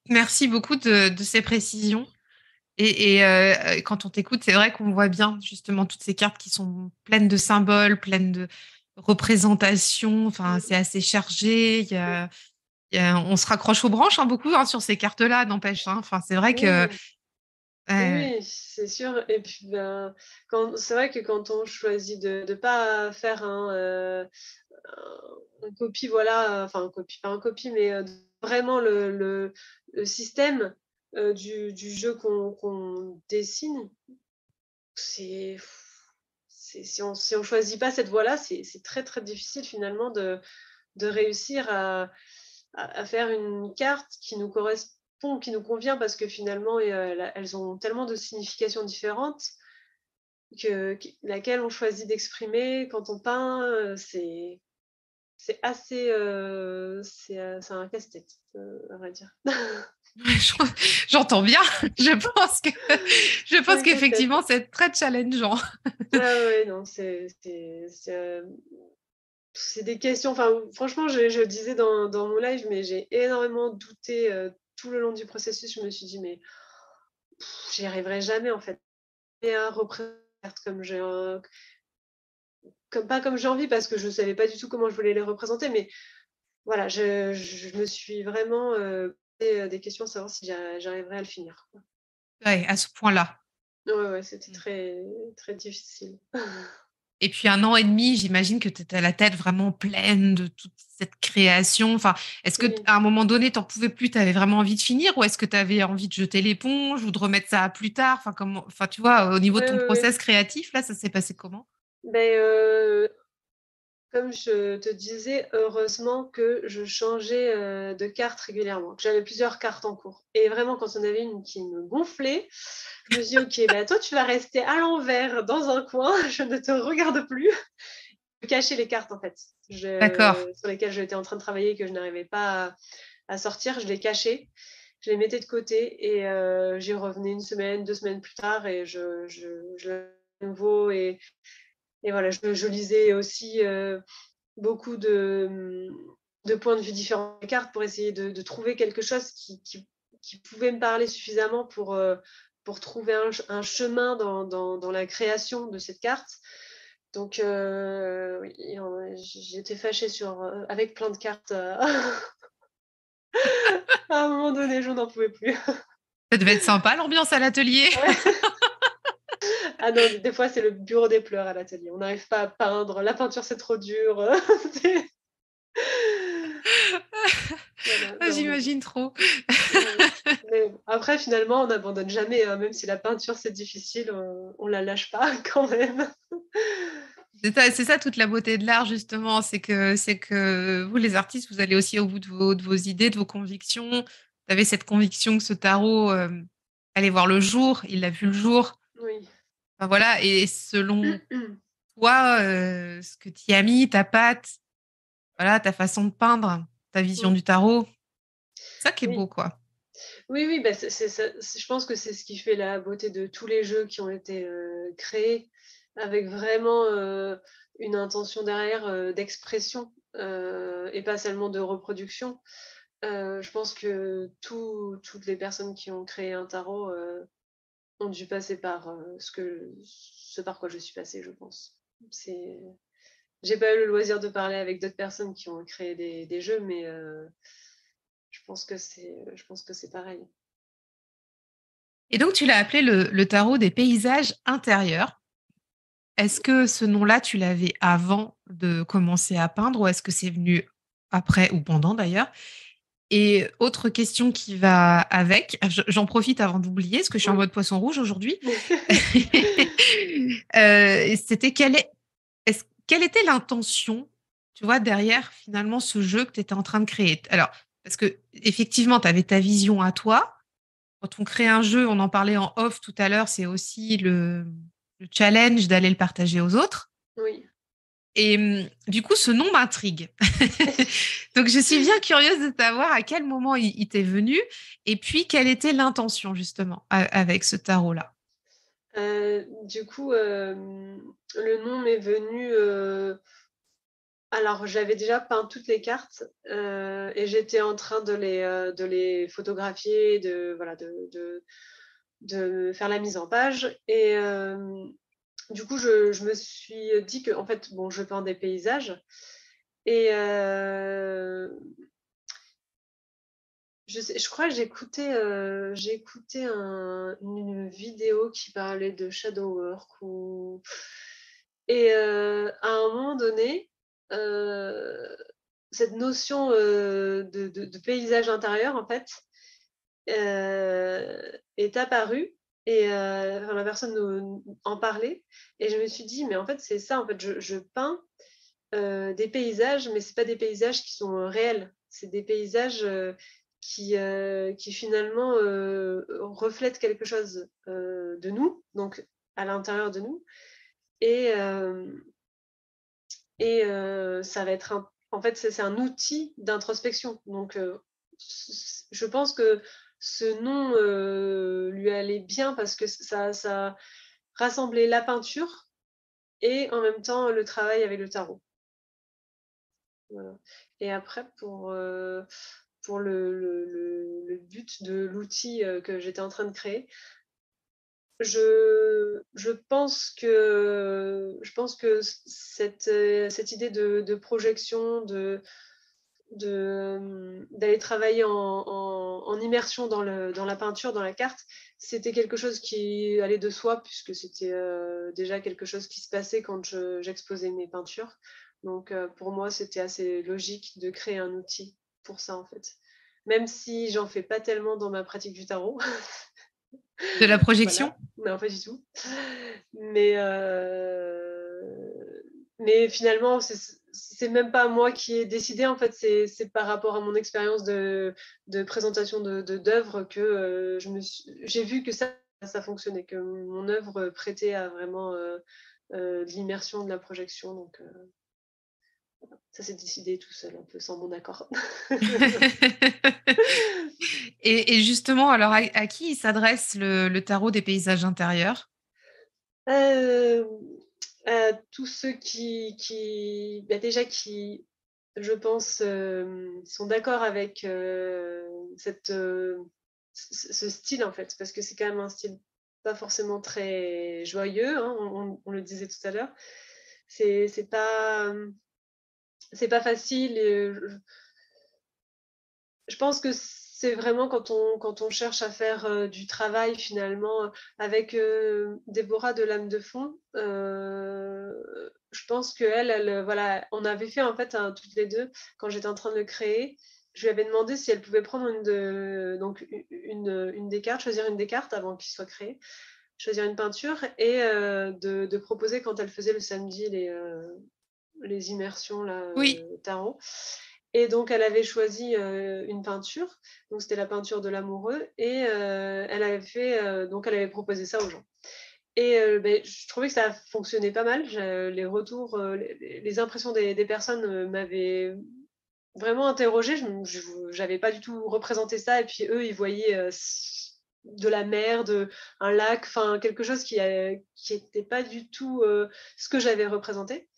Merci beaucoup de ces précisions. Et quand on t'écoute, c'est vrai qu'on voit bien justement toutes ces cartes qui sont pleines de symboles, pleines de représentations. Enfin, c'est assez chargé. On se raccroche aux branches beaucoup sur ces cartes-là, n'empêche. Enfin, c'est vrai que. Oui, c'est sûr. Et puis, c'est vrai que quand on choisit de ne pas faire un copie, voilà, enfin, pas un copie, mais vraiment le système du jeu qu'on dessine, si on choisit pas cette voie-là, c'est très, très difficile finalement de réussir à faire une carte qui nous correspond, qui nous convient, parce que finalement, elles ont tellement de significations différentes que laquelle on choisit d'exprimer quand on peint, c'est assez, c'est un casse-tête, à vrai dire. J'entends bien. Je pense qu'effectivement, c'est très challengeant. Ouais, non, c'est des questions. Enfin, franchement, je disais dans mon live, mais j'ai énormément douté tout le long du processus. Je me suis dit, mais j'y arriverai jamais en fait. Et à représenter pas comme j'ai envie, parce que je ne savais pas du tout comment je voulais les représenter, mais voilà, je me suis vraiment posé des questions à savoir si j'arriverais à le finir. Ouais, à ce point-là. Ouais, c'était très, très difficile. Et puis 1 an et demi, j'imagine que tu étais la tête vraiment pleine de toute cette création. Enfin, est-ce qu'à un moment donné, tu n'en pouvais plus, tu avais vraiment envie de finir, ou est-ce que tu avais envie de jeter l'éponge ou de remettre ça à plus tard? Enfin, tu vois, au niveau de ton process créatif, là, ça s'est passé comment? Ben, comme je te disais, heureusement que je changeais de carte régulièrement. J'avais plusieurs cartes en cours. Et vraiment, quand on avait une qui me gonflait, je me suis dit, OK, bah, toi, tu vas rester à l'envers dans un coin, je ne te regarde plus. Je cachais les cartes, en fait, D'accord. sur lesquelles j'étais en train de travailler et que je n'arrivais pas à sortir. Je les cachais, je les mettais de côté et j'y revenais 1 semaine, 2 semaines plus tard et je à nouveau. Et voilà, je lisais aussi beaucoup de points de vue différents des cartes pour essayer de trouver quelque chose qui pouvait me parler suffisamment pour trouver un chemin dans la création de cette carte. Donc, oui, j'étais fâchée avec plein de cartes. À un moment donné, je n'en pouvais plus. Ça devait être sympa l'ambiance à l'atelier. Ouais. Ah non, des fois, c'est le bureau des pleurs à l'atelier. On n'arrive pas à peindre. La peinture, c'est trop dur. Voilà, Ah, non, j'imagine trop. mais après, finalement, on n'abandonne jamais, hein. Même si la peinture, c'est difficile, on la lâche pas quand même. C'est ça toute la beauté de l'art, justement. C'est que vous, les artistes, vous allez aussi au bout de vos idées, de vos convictions. Vous avez cette conviction que ce tarot allait voir le jour. Il a vu le jour. Oui. Enfin, voilà. Et selon toi, ce que tu y as mis, ta patte, voilà, ta façon de peindre, ta vision du tarot, c'est ça qui est beau, Oui. quoi. Oui, oui, bah, je pense que c'est ce qui fait la beauté de tous les jeux qui ont été créés, avec vraiment une intention derrière d'expression et pas seulement de reproduction. Je pense que toutes les personnes qui ont créé un tarot ont dû passer par ce par quoi je suis passée, je pense. J'ai pas eu le loisir de parler avec d'autres personnes qui ont créé des jeux, mais je pense que c'est pareil. Et donc, tu l'as appelé le tarot des paysages intérieurs. Est-ce que ce nom-là, tu l'avais avant de commencer à peindre ou est-ce que c'est venu après ou pendant d'ailleurs? Et autre question qui va avec, j'en profite avant d'oublier, parce que je suis en Oui. mode poisson rouge aujourd'hui. C'était quelle était l'intention, tu vois, derrière finalement ce jeu que tu étais en train de créer? Alors, parce que effectivement, tu avais ta vision à toi. Quand on crée un jeu, on en parlait en off tout à l'heure, c'est aussi le challenge d'aller le partager aux autres. Oui. Et du coup, ce nom m'intrigue. Donc, je suis bien curieuse de savoir à quel moment il t'est venu et puis quelle était l'intention justement avec ce tarot-là. Du coup, le nom m'est venu. Alors, j'avais déjà peint toutes les cartes et j'étais en train de les photographier, voilà, de faire la mise en page. Et du coup, je me suis dit que, en fait, bon, je peins des paysages. Et je crois que j'ai écouté une vidéo qui parlait de shadow work. Et à un moment donné, cette notion de paysage intérieur, en fait, est apparue. Et enfin, la personne en parlait. Et je me suis dit, mais en fait, c'est ça. En fait, je peins des paysages, mais c'est pas des paysages qui sont réels. C'est des paysages qui finalement reflètent quelque chose de nous, donc à l'intérieur de nous. Et, ça va être en fait, c'est un outil d'introspection. Donc, je pense que ce nom lui allait bien parce que ça rassemblait la peinture et en même temps le travail avec le tarot. Voilà. Et après, pour le but de l'outil que j'étais en train de créer, je pense que cette idée de projection, d'aller travailler en immersion dans la peinture, dans la carte, c'était quelque chose qui allait de soi, puisque c'était déjà quelque chose qui se passait quand j'exposais mes peintures. Donc pour moi, c'était assez logique de créer un outil pour ça, en fait. Même si j'en fais pas tellement dans ma pratique du tarot. De la projection? Voilà, non, pas du tout. Mais Mais finalement, c'est même pas moi qui ai décidé. En fait, c'est par rapport à mon expérience de présentation d'œuvres que j'ai vu que ça fonctionnait, que mon œuvre prêtait à vraiment de l'immersion, de la projection. Donc, ça s'est décidé tout seul, un peu sans mon accord. Et justement, alors à qui il s'adresse le tarot des paysages intérieurs? Tous ceux déjà qui, je pense, sont d'accord avec ce style, en fait, parce que c'est quand même un style pas forcément très joyeux, hein, on le disait tout à l'heure. C'est pas facile. Et je pense que c'est vraiment quand on cherche à faire du travail finalement avec Déborah de l'âme de fond. Je pense qu'elle, voilà, on avait fait en fait toutes les deux quand j'étais en train de le créer. Je lui avais demandé si elle pouvait prendre une des cartes, choisir une des cartes avant qu'il soit créé, choisir une peinture et de proposer quand elle faisait le samedi les immersions là, Oui. tarot. Et donc, elle avait choisi une peinture. Donc, c'était la peinture de l'amoureux. Et elle avait proposé ça aux gens. Et je trouvais que ça fonctionnait pas mal. Les retours, les impressions des personnes m'avaient vraiment interrogée. Je n'avais pas du tout représenté ça. Et puis, eux, ils voyaient de la mer, un lac, enfin, quelque chose qui n'était pas du tout ce que j'avais représenté.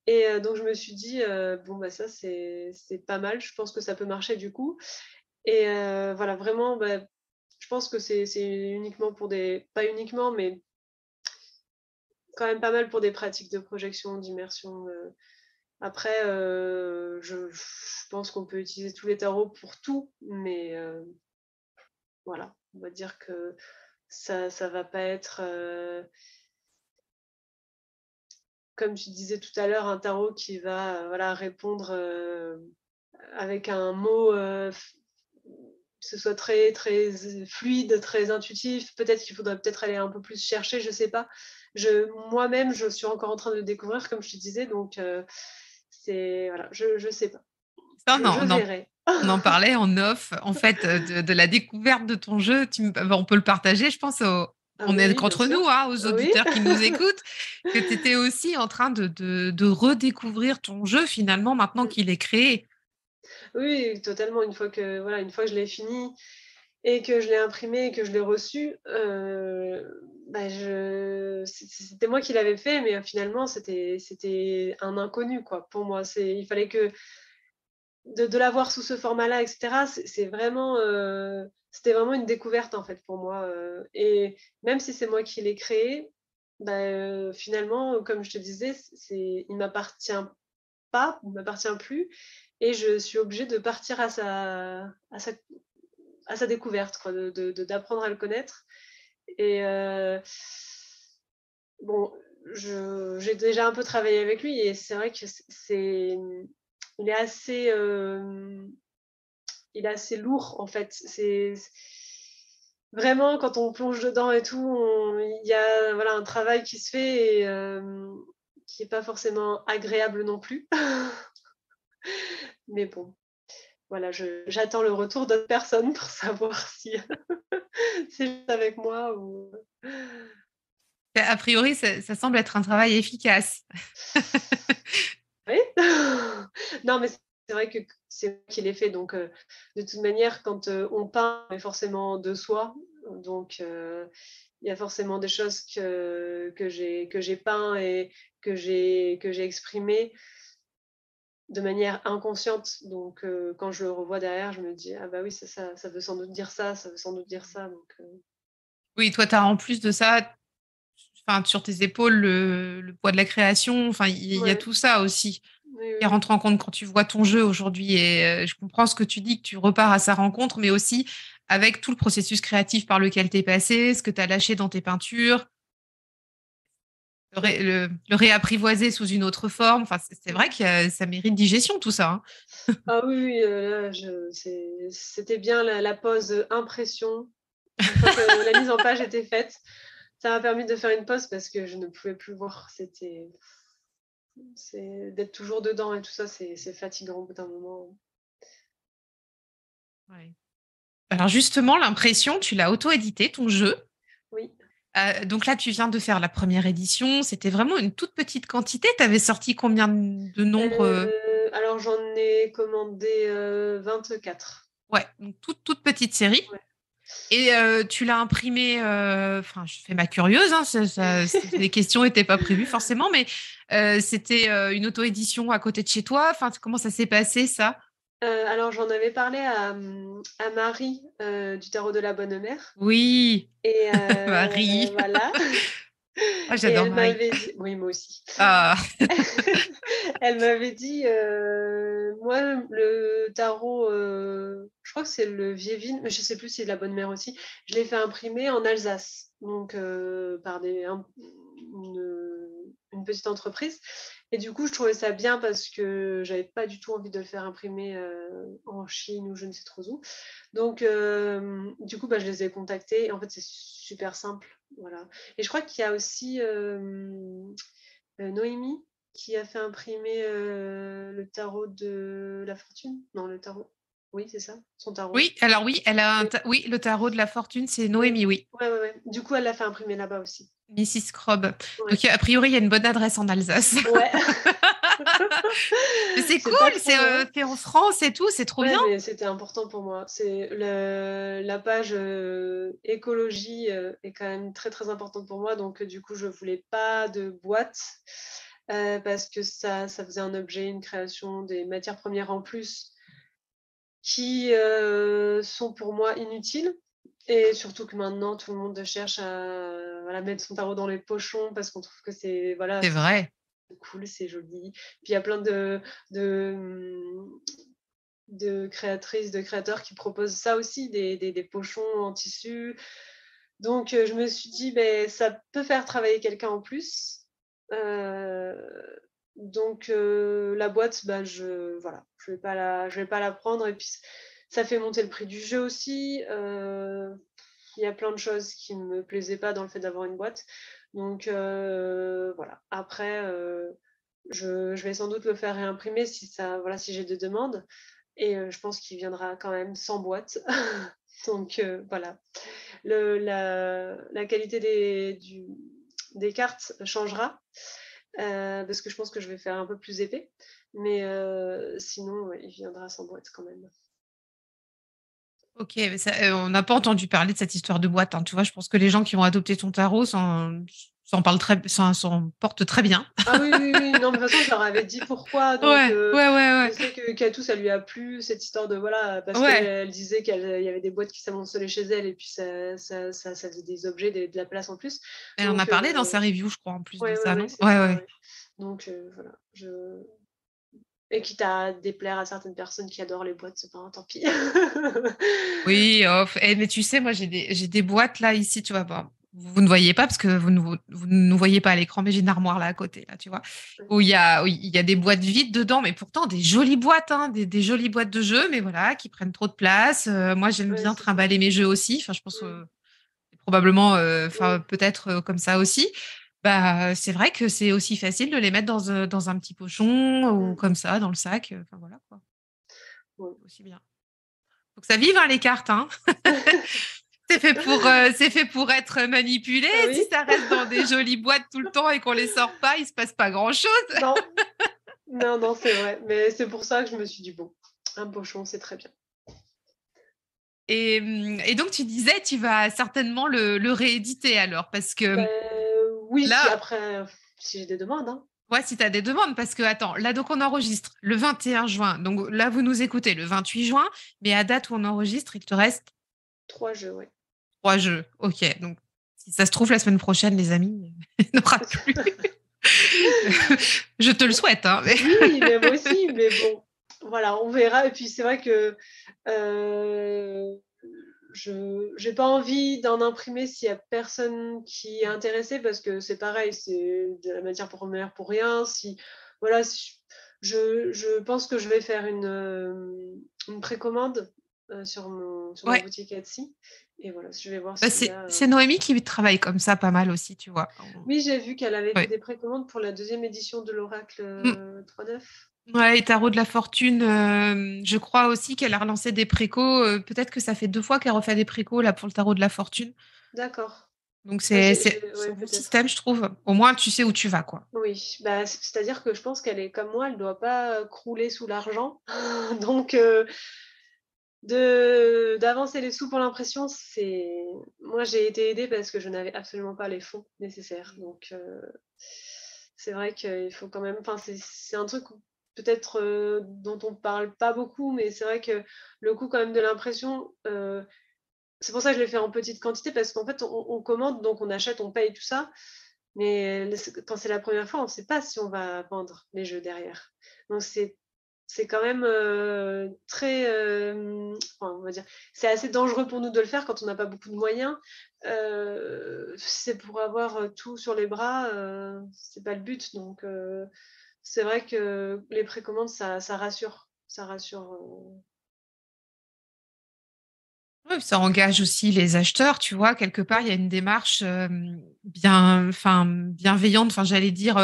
Et donc, je me suis dit, bon, bah, ça, c'est pas mal. Je pense que ça peut marcher du coup. Et voilà, vraiment, je pense que c'est uniquement pour pas uniquement, mais quand même pas mal pour des pratiques de projection, d'immersion. Après, je pense qu'on peut utiliser tous les tarots pour tout, mais voilà, on va dire que ça va pas être. Comme tu disais tout à l'heure, un tarot qui va voilà, répondre avec un mot, que ce soit très, très fluide, très intuitif. Peut-être qu'il faudrait peut-être aller un peu plus chercher, je ne sais pas. Moi-même, je suis encore en train de le découvrir, comme je te disais, donc voilà, je ne sais pas. Ça, Je verrai. on en parlait en off, en fait, de la découverte de ton jeu. On peut le partager, je pense, Ah on oui, est oui, bien qu'entre sûr. nous, hein, aux Oui. auditeurs qui nous écoutent, que tu étais aussi en train de redécouvrir ton jeu finalement maintenant qu'il est créé. Oui, totalement. Une fois que je l'ai fini et que je l'ai imprimé et que je l'ai reçu, c'était moi qui l'avais fait, mais finalement, c'était un inconnu, quoi, pour moi. Il fallait que de l'avoir sous ce format-là, etc., c'était vraiment une découverte, en fait, pour moi. Et même si c'est moi qui l'ai créé, finalement, comme je te disais, il m'appartient pas, il m'appartient plus, et je suis obligée de partir à sa découverte, quoi, d'apprendre à le connaître. Et bon, j'ai déjà un peu travaillé avec lui, et c'est vrai que il est assez lourd, en fait. C'est vraiment, quand on plonge dedans et tout, il y a voilà, un travail qui se fait et qui n'est pas forcément agréable non plus. Mais bon, voilà, j'attends le retour d'autres personnes pour savoir si c'est juste avec moi ou. A priori, ça semble être un travail efficace. Oui. Non, mais c'est vrai que c'est moi qui l'ai fait. Donc, de toute manière, quand on peint, on est forcément de soi. Donc, il y a forcément des choses que j'ai peint et que j'ai exprimées de manière inconsciente. Donc, quand je le revois derrière, je me dis, ah bah oui, ça veut sans doute dire ça, ça veut sans doute dire ça. Donc, Oui, toi, tu as en plus de ça, enfin, sur tes épaules, le poids de la création. Enfin, il y a ouais. tout ça aussi Oui, qui oui. rentre en compte quand tu vois ton jeu aujourd'hui. Et je comprends ce que tu dis, que tu repars à sa rencontre, mais aussi avec tout le processus créatif par lequel tu es passé, ce que tu as lâché dans tes peintures, le réapprivoiser sous une autre forme. Enfin, c'est vrai que ça mérite digestion, tout ça. Ah oui, oui, là, c'était bien la pause impression. Une fois que la mise en page était faite, ça m'a permis de faire une pause parce que je ne pouvais plus voir. D'être toujours dedans et tout ça, c'est fatigant au bout d'un moment. Ouais. Alors justement, l'impression, tu l'as auto-édité, ton jeu. Oui. Donc là, tu viens de faire la première édition. C'était vraiment une toute petite quantité. Tu avais sorti combien de nombres Alors, j'en ai commandé 24. Ouais, donc toute petite série. Ouais. Et tu l'as imprimé, enfin, je fais ma curieuse, hein, les questions n'étaient pas prévues forcément, mais c'était une auto-édition à côté de chez toi. Enfin, comment ça s'est passé, ça? Alors, j'en avais parlé à Marie du Tarot de la Bonne Mère. Oui, Et Marie. voilà. Ah, Et j'adore elle Marie. m'avait dit, oui, moi aussi. Ah, Elle m'avait dit, moi, le tarot, je crois que c'est le Vievine, mais je ne sais plus si c'est de la Bonne Mère aussi, je l'ai fait imprimer en Alsace, donc par une petite entreprise. Et du coup, je trouvais ça bien parce que j'avais pas du tout envie de le faire imprimer en Chine ou je ne sais trop où. Donc, du coup, je les ai contactés. En fait, c'est super simple. Voilà. Et je crois qu'il y a aussi Noémie qui a fait imprimer le tarot de la fortune. Non, le tarot. Oui, c'est ça, son tarot. oui, alors oui, elle a Oui, oui, le tarot de la fortune, c'est oui. Noémie, oui. Ouais. Du coup, elle l'a fait imprimer là-bas aussi. Mrs. Crobb. Ouais. Donc, a priori, il y a une bonne adresse en Alsace. Ouais. Mais c'est C'est pas cool, trop c'est loin. fait en France et tout, c'est trop Ouais, bien. mais c'était important pour moi. C'est la page écologie est quand même très très importante pour moi. Donc du coup, je voulais pas de boîte parce que ça faisait un objet, une création, des matières premières en plus qui sont pour moi inutiles. Et surtout que maintenant, tout le monde cherche à voilà, mettre son tarot dans les pochons parce qu'on trouve que c'est voilà, C'est vrai. cool, c'est joli. Puis il y a plein de créatrices, de créateurs qui proposent ça aussi, des pochons en tissu. Donc, je me suis dit, ça peut faire travailler quelqu'un en plus. Donc, la boîte, je vais pas la prendre. Et puis, ça fait monter le prix du jeu aussi. Il y a plein de choses qui ne me plaisaient pas dans le fait d'avoir une boîte. Donc, voilà. Après, je vais sans doute le faire réimprimer si j'ai des demandes. Et je pense qu'il viendra quand même sans boîte. Donc voilà. La qualité des cartes changera parce que je pense que je vais faire un peu plus épais. Mais sinon, il viendra sans boîte quand même. Ok, mais on n'a pas entendu parler de cette histoire de boîte, hein. Tu vois, je pense que les gens qui ont adopté ton tarot s'en portent très bien. Ah oui. Non, mais de toute façon, je leur avais dit pourquoi. Donc, Ouais. je sais que Katou, ça lui a plu, cette histoire de voilà, parce Ouais. qu'elle disait qu'il y avait des boîtes qui s'amoncelaient chez elle et puis ça faisait des objets, de la place en plus. Elle en a Donc, parlé dans sa review, je crois, en plus de ouais, ça, non? c'est ça. Ouais. Ouais. Donc, voilà. Et quitte à déplaire à certaines personnes qui adorent les boîtes, c'est pas un tant pis. Oui, mais tu sais, moi, j'ai des boîtes là, ici, tu vois. Bon, vous ne voyez pas parce que vous ne nous voyez pas à l'écran, mais j'ai une armoire là à côté, là, tu vois, où il y a des boîtes vides dedans, mais pourtant des jolies boîtes, hein, des jolies boîtes de jeux, mais voilà, qui prennent trop de place. Moi, j'aime Ouais, bien c'est ça. trimballer mes jeux aussi. Enfin, je pense Mm. probablement, enfin, peut-être comme ça aussi. Bah, c'est vrai que c'est aussi facile de les mettre dans un petit pochon ou Mm. comme ça, dans le sac. Enfin, voilà, quoi. Ouais. Aussi bien. Faut que ça vive, hein, les cartes, hein. C'est fait pour être manipulé. Ah Si oui? ça reste dans des jolies boîtes tout le temps et qu'on les sort pas, il se passe pas grand-chose. Non, c'est vrai. Mais c'est pour ça que je me suis dit, bon, un pochon, c'est très bien. Et donc, tu disais, tu vas certainement le rééditer alors, parce que Oui, si là, après, si j'ai des demandes, hein. ouais, si tu as des demandes, parce que, attends, là, donc, on enregistre le 21 juin. Donc, là, vous nous écoutez le 28 juin, mais à date où on enregistre, il te reste 3 jeux, ouais. 3 jeux. Ok, donc, si ça se trouve, la semaine prochaine, les amis, il n'y en aura plus. Je te le souhaite, hein. Oui, mais moi aussi, mais bon, voilà, on verra. Et puis c'est vrai que je n'ai pas envie d'en imprimer s'il n'y a personne qui est intéressé parce que c'est pareil, c'est de la matière première pour rien. Voilà, je pense que je vais faire une précommande sur ma Ouais. boutique Etsy Et voilà, je vais voir Bah, s'il y a. c'est Noémie qui travaille comme ça pas mal aussi, tu vois. Oui, j'ai vu qu'elle avait fait Ouais. des précommandes pour la 2e édition de l'Oracle Mm. 3.9. Ouais, et Tarot de la Fortune, je crois aussi qu'elle a relancé des précos. Peut-être que ça fait 2 fois qu'elle refait des précos là pour le Tarot de la Fortune. D'accord. Donc Ah, c'est ouais, un bon peut-être. système, je trouve. Au moins, tu sais où tu vas, quoi. Oui, bah, c'est-à-dire que je pense qu'elle est comme moi, elle ne doit pas crouler sous l'argent. Donc, d'avancer les sous pour l'impression, moi j'ai été aidée parce que je n'avais absolument pas les fonds nécessaires. Donc c'est vrai qu'il faut quand même, enfin c'est un truc peut-être dont on parle pas beaucoup, mais c'est vrai que le coût quand même de l'impression, c'est pour ça que je l'ai fait en petite quantité, parce qu'en fait on commande, donc on achète, on paye tout ça, mais quand c'est la première fois, on ne sait pas si on va vendre les jeux derrière. Donc c'est quand même très, enfin, on va dire, c'est assez dangereux pour nous de le faire quand on n'a pas beaucoup de moyens. C'est pour avoir tout sur les bras, c'est pas le but. Donc c'est vrai que les précommandes, ça rassure, ça rassure. Ouais, ça engage aussi les acheteurs, tu vois. Quelque part, il y a une démarche bienveillante, enfin, j'allais dire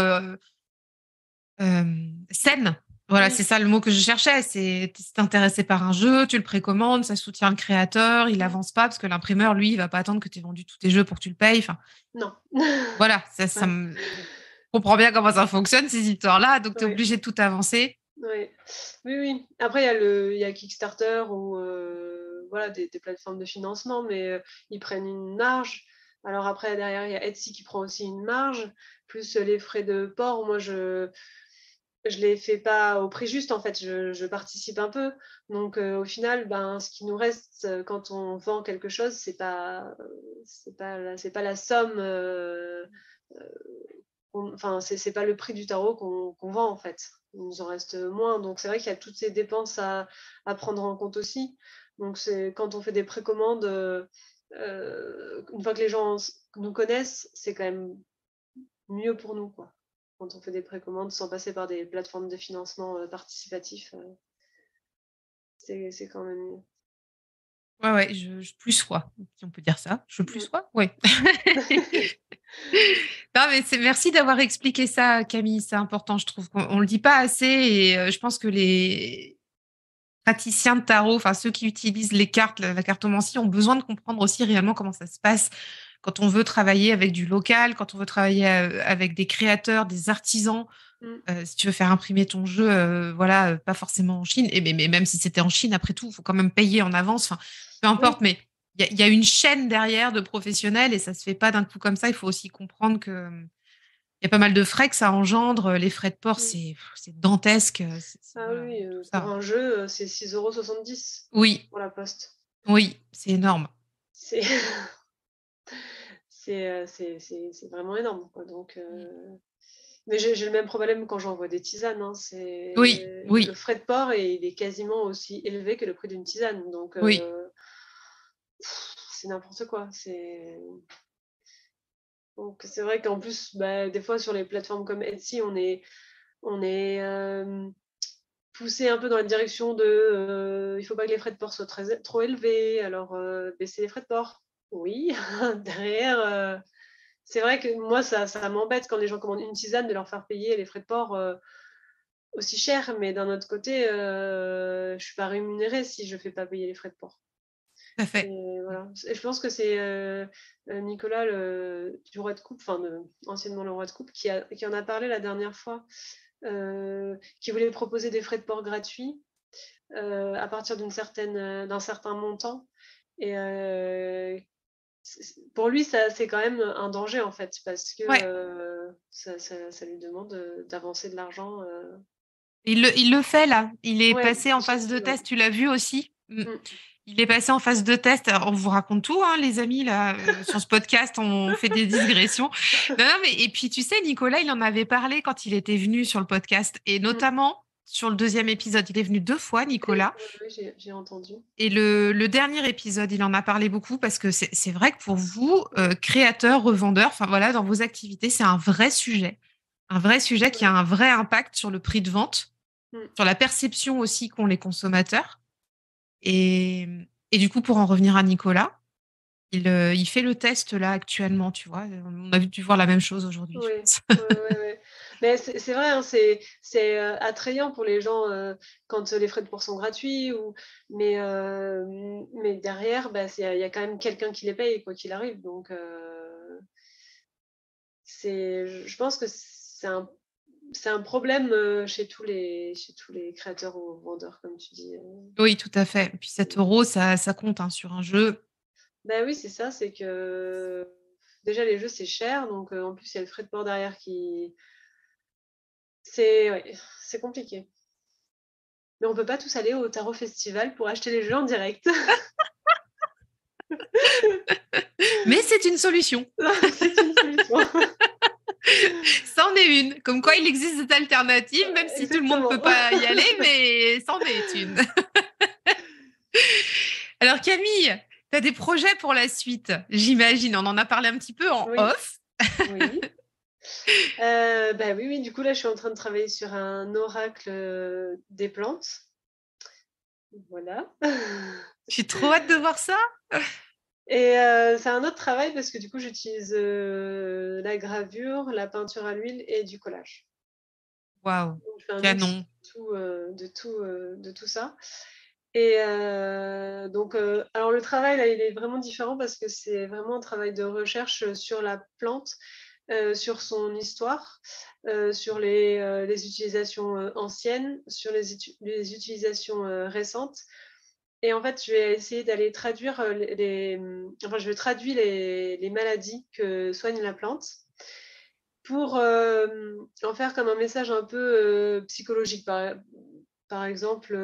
saine. Voilà, Oui, c'est ça le mot que je cherchais. C'est t'es intéressé par un jeu, tu le précommandes, ça soutient le créateur, il avance pas parce que l'imprimeur, lui, il va pas attendre que tu aies vendu tous tes jeux pour que tu le payes. Enfin, non. voilà, Ouais, on comprend bien comment ça fonctionne, ces histoires-là, donc tu es ouais. obligé de tout avancer. Oui, oui, oui. Après, il y a Kickstarter ou voilà, des plateformes de financement, mais ils prennent une marge. Alors après, derrière, il y a Etsy qui prend aussi une marge, plus les frais de port. Moi, je les fais pas au prix juste, en fait, je participe un peu. Donc, au final, ben, ce qui nous reste quand on vend quelque chose, c'est pas la somme. Enfin, c'est pas le prix du tarot qu'on vend, en fait. Il nous en reste moins. Donc, c'est vrai qu'il y a toutes ces dépenses à prendre en compte aussi. Donc, quand on fait des précommandes, une fois que les gens nous connaissent, c'est quand même mieux pour nous, quoi. Quand on fait des précommandes sans passer par des plateformes de financement participatif, c'est quand même mieux. Ouais, ouais, je plus sois, si on peut dire ça. Je plus Mm. sois, ouais. Non, mais merci d'avoir expliqué ça, Camille. C'est important, je trouve qu'on le dit pas assez et je pense que les praticiens de tarot, enfin ceux qui utilisent les cartes, la cartomancie, ont besoin de comprendre aussi réellement comment ça se passe quand on veut travailler avec du local, quand on veut travailler avec des créateurs, des artisans. Mm. Si tu veux faire imprimer ton jeu, voilà, pas forcément en Chine, mais même si c'était en Chine, après tout, il faut quand même payer en avance. Enfin, peu Oui, importe, mais il y a une chaîne derrière de professionnels et ça se fait pas d'un coup comme ça. Il faut aussi comprendre que il y a pas mal de frais que ça engendre. Les frais de port, mm. c'est dantesque. Ah Voilà, oui, tout pour ça. un jeu, c'est 6,70 € Oui, pour la poste. oui, c'est énorme. C'est c'est vraiment énorme, quoi. Donc, mais j'ai le même problème quand j'envoie des tisanes, hein. Oui, Le oui, frais de port, il est quasiment aussi élevé que le prix d'une tisane. Donc, oui. c'est n'importe quoi. Donc, c'est vrai qu'en plus, bah, des fois, sur les plateformes comme Etsy, on est poussé un peu dans la direction de il faut pas que les frais de port soient trop élevés, alors baisser les frais de port. Oui, derrière, c'est vrai que moi, ça m'embête quand les gens commandent une tisane de leur faire payer les frais de port aussi cher, mais d'un autre côté, je suis pas rémunérée si je fais pas payer les frais de port. Tout à fait. Et voilà. Et je pense que c'est Nicolas du Roi de Coupe, enfin anciennement le Roi de Coupe, qui en a parlé la dernière fois, qui voulait proposer des frais de port gratuits à partir d'un certain montant. Et pour lui, c'est quand même un danger en fait, parce que Ouais. ça lui demande d'avancer de l'argent. Il le fait là. Il est Ouais, passé en j'ai phase de vu, ouais. test. Tu l'as vu aussi? Mm. Mm. Il est passé en phase de test. Alors, on vous raconte tout, hein, les amis, là, sur ce podcast, on fait des digressions. Non, non, mais et puis tu sais, Nicolas, il en avait parlé quand il était venu sur le podcast, et Mm. notamment sur le deuxième épisode. Il est venu 2 fois, Nicolas. Oui, j'ai entendu. Et le dernier épisode, il en a parlé beaucoup parce que c'est vrai que pour vous, créateurs, revendeurs, enfin voilà, dans vos activités, c'est un vrai sujet qui a Ouais. un vrai impact sur le prix de vente, Mm. sur la perception aussi qu'ont les consommateurs. Et, et du coup, pour en revenir à Nicolas, Il fait le test là actuellement, tu vois. On a dû voir la même chose aujourd'hui, je Oui, pense. ouais. Mais c'est vrai, hein, c'est attrayant pour les gens quand les frais de port sont gratuits. Mais derrière, il y a quand même quelqu'un qui les paye, quoi qu'il arrive. Donc, je pense que c'est un problème chez tous les créateurs ou vendeurs, comme tu dis. Oui, tout à fait. Et puis 7 euros, ça compte hein, sur un jeu. Ben oui, c'est ça, c'est que déjà les jeux c'est cher, donc en plus il y a le frais de port derrière qui. Ouais, c'est compliqué. Mais on peut pas tous aller au Tarot Festival pour acheter les jeux en direct. Mais c'est une solution. C'est une solution. C'en est une. Comme quoi, il existe des alternatives, même si tout le monde ne peut Exactement. pas y aller, mais c'en est une. Alors Camille, tu as des projets pour la suite, j'imagine. On en a parlé un petit peu en Oui, off. oui. Oui, du coup là je suis en train de travailler sur un oracle des plantes. Voilà. J'ai trop hâte de voir ça. Et c'est un autre travail parce que du coup j'utilise la gravure, la peinture à l'huile et du collage. Waouh, Donc, je fais un mix canon. de tout ça. Et donc, alors le travail là, il est vraiment différent parce que c'est vraiment un travail de recherche sur la plante, sur son histoire, sur les utilisations anciennes, sur les utilisations récentes. Et en fait, je vais essayer d'aller traduire enfin, je vais traduire les maladies que soigne la plante pour en faire comme un message un peu psychologique. Par exemple,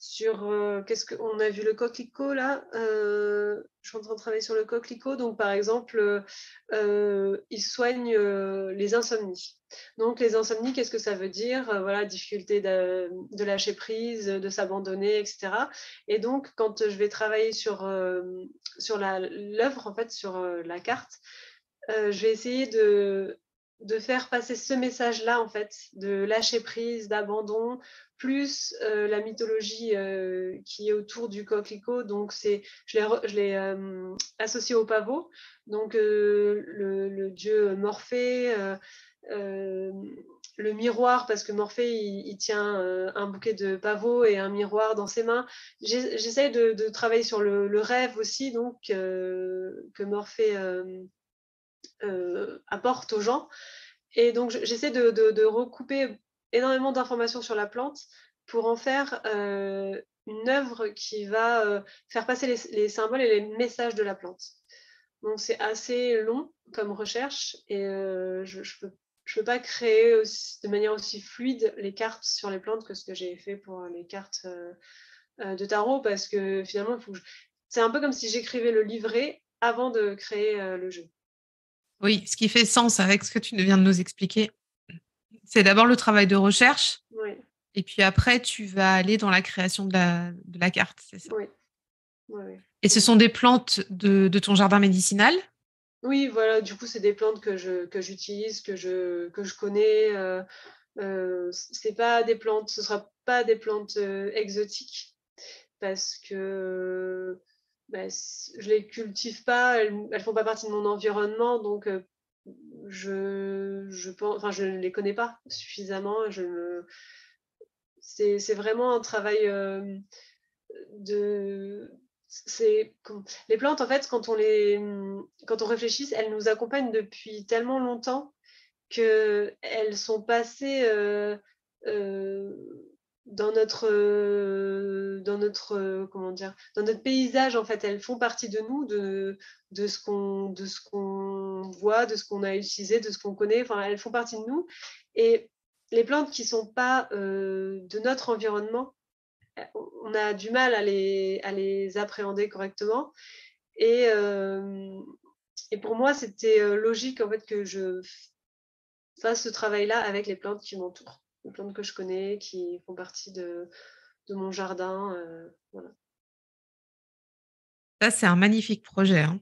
sur qu'est-ce qu'on a vu le coquelicot là, je suis en train de travailler sur le coquelicot, donc par exemple il soigne les insomnies. Donc les insomnies, qu'est-ce que ça veut dire? Voilà, difficulté de lâcher prise, de s'abandonner, etc. Et donc quand je vais travailler sur l'œuvre, en fait sur la carte, je vais essayer de faire passer ce message-là, en fait, de lâcher prise, d'abandon, plus la mythologie qui est autour du coquelicot. Donc, je l'ai associé au pavot. Donc, le dieu Morphée, le miroir, parce que Morphée, il tient un bouquet de pavots et un miroir dans ses mains. J'essaye de travailler sur le rêve aussi, donc, que Morphée apporte aux gens. Et donc, j'essaie de recouper énormément d'informations sur la plante pour en faire une œuvre qui va faire passer les symboles et les messages de la plante. Donc, c'est assez long comme recherche et je peux pas créer de manière aussi fluide les cartes sur les plantes que ce que j'ai fait pour les cartes de tarot, parce que finalement, c'est un peu comme si j'écrivais le livret avant de créer le jeu. Oui, ce qui fait sens avec ce que tu viens de nous expliquer. C'est d'abord le travail de recherche, Oui, et puis après, tu vas aller dans la création de la carte, c'est ça. oui, oui. Et ce sont des plantes de ton jardin médicinal? Oui, voilà, du coup, c'est des plantes que j'utilise, que je connais. C'est pas des plantes, ce sera pas des plantes exotiques parce que je les cultive pas, elles font pas partie de mon environnement, donc je pense, enfin, je ne les connais pas suffisamment. C'est vraiment un travail de les plantes, en fait, quand on réfléchit, elles nous accompagnent depuis tellement longtemps qu'elles sont passées comment dire, dans notre paysage. En fait, elles font partie de nous, de ce qu'on voit, de ce qu'on a utilisé, de ce qu'on connaît. Enfin, elles font partie de nous. Et les plantes qui sont pas de notre environnement, on a du mal à les appréhender correctement. Et, et pour moi, c'était logique en fait que je fasse ce travail-là avec les plantes qui m'entourent, les plantes que je connais, qui font partie de mon jardin. Voilà. Ça, c'est un magnifique projet, hein.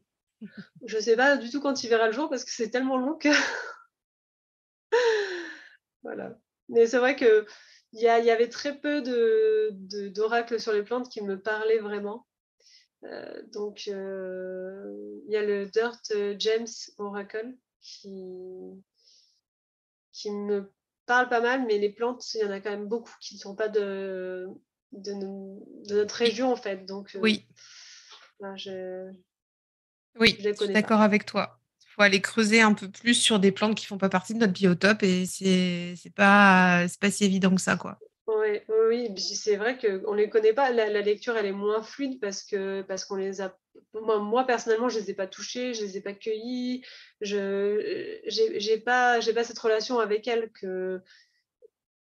Je ne sais pas du tout quand il verra le jour parce que c'est tellement long que. Voilà. Mais c'est vrai que y avait très peu d'oracles sur les plantes qui me parlaient vraiment. Donc, il y a le Dirt James Oracle qui me parle pas mal, mais les plantes, il y en a quand même beaucoup qui ne sont pas de notre région, en fait. Donc, Oui, je oui, les je suis connais pas. d'accord avec toi. Il faut aller creuser un peu plus sur des plantes qui font pas partie de notre biotope et c'est pas si évident que ça, quoi. Oui, oui, c'est vrai qu'on ne les connaît pas. La lecture, elle est moins fluide parce qu'on les a. Moi, personnellement, je ne les ai pas touchées, je ne les ai pas cueillies. J'ai pas cette relation avec elles que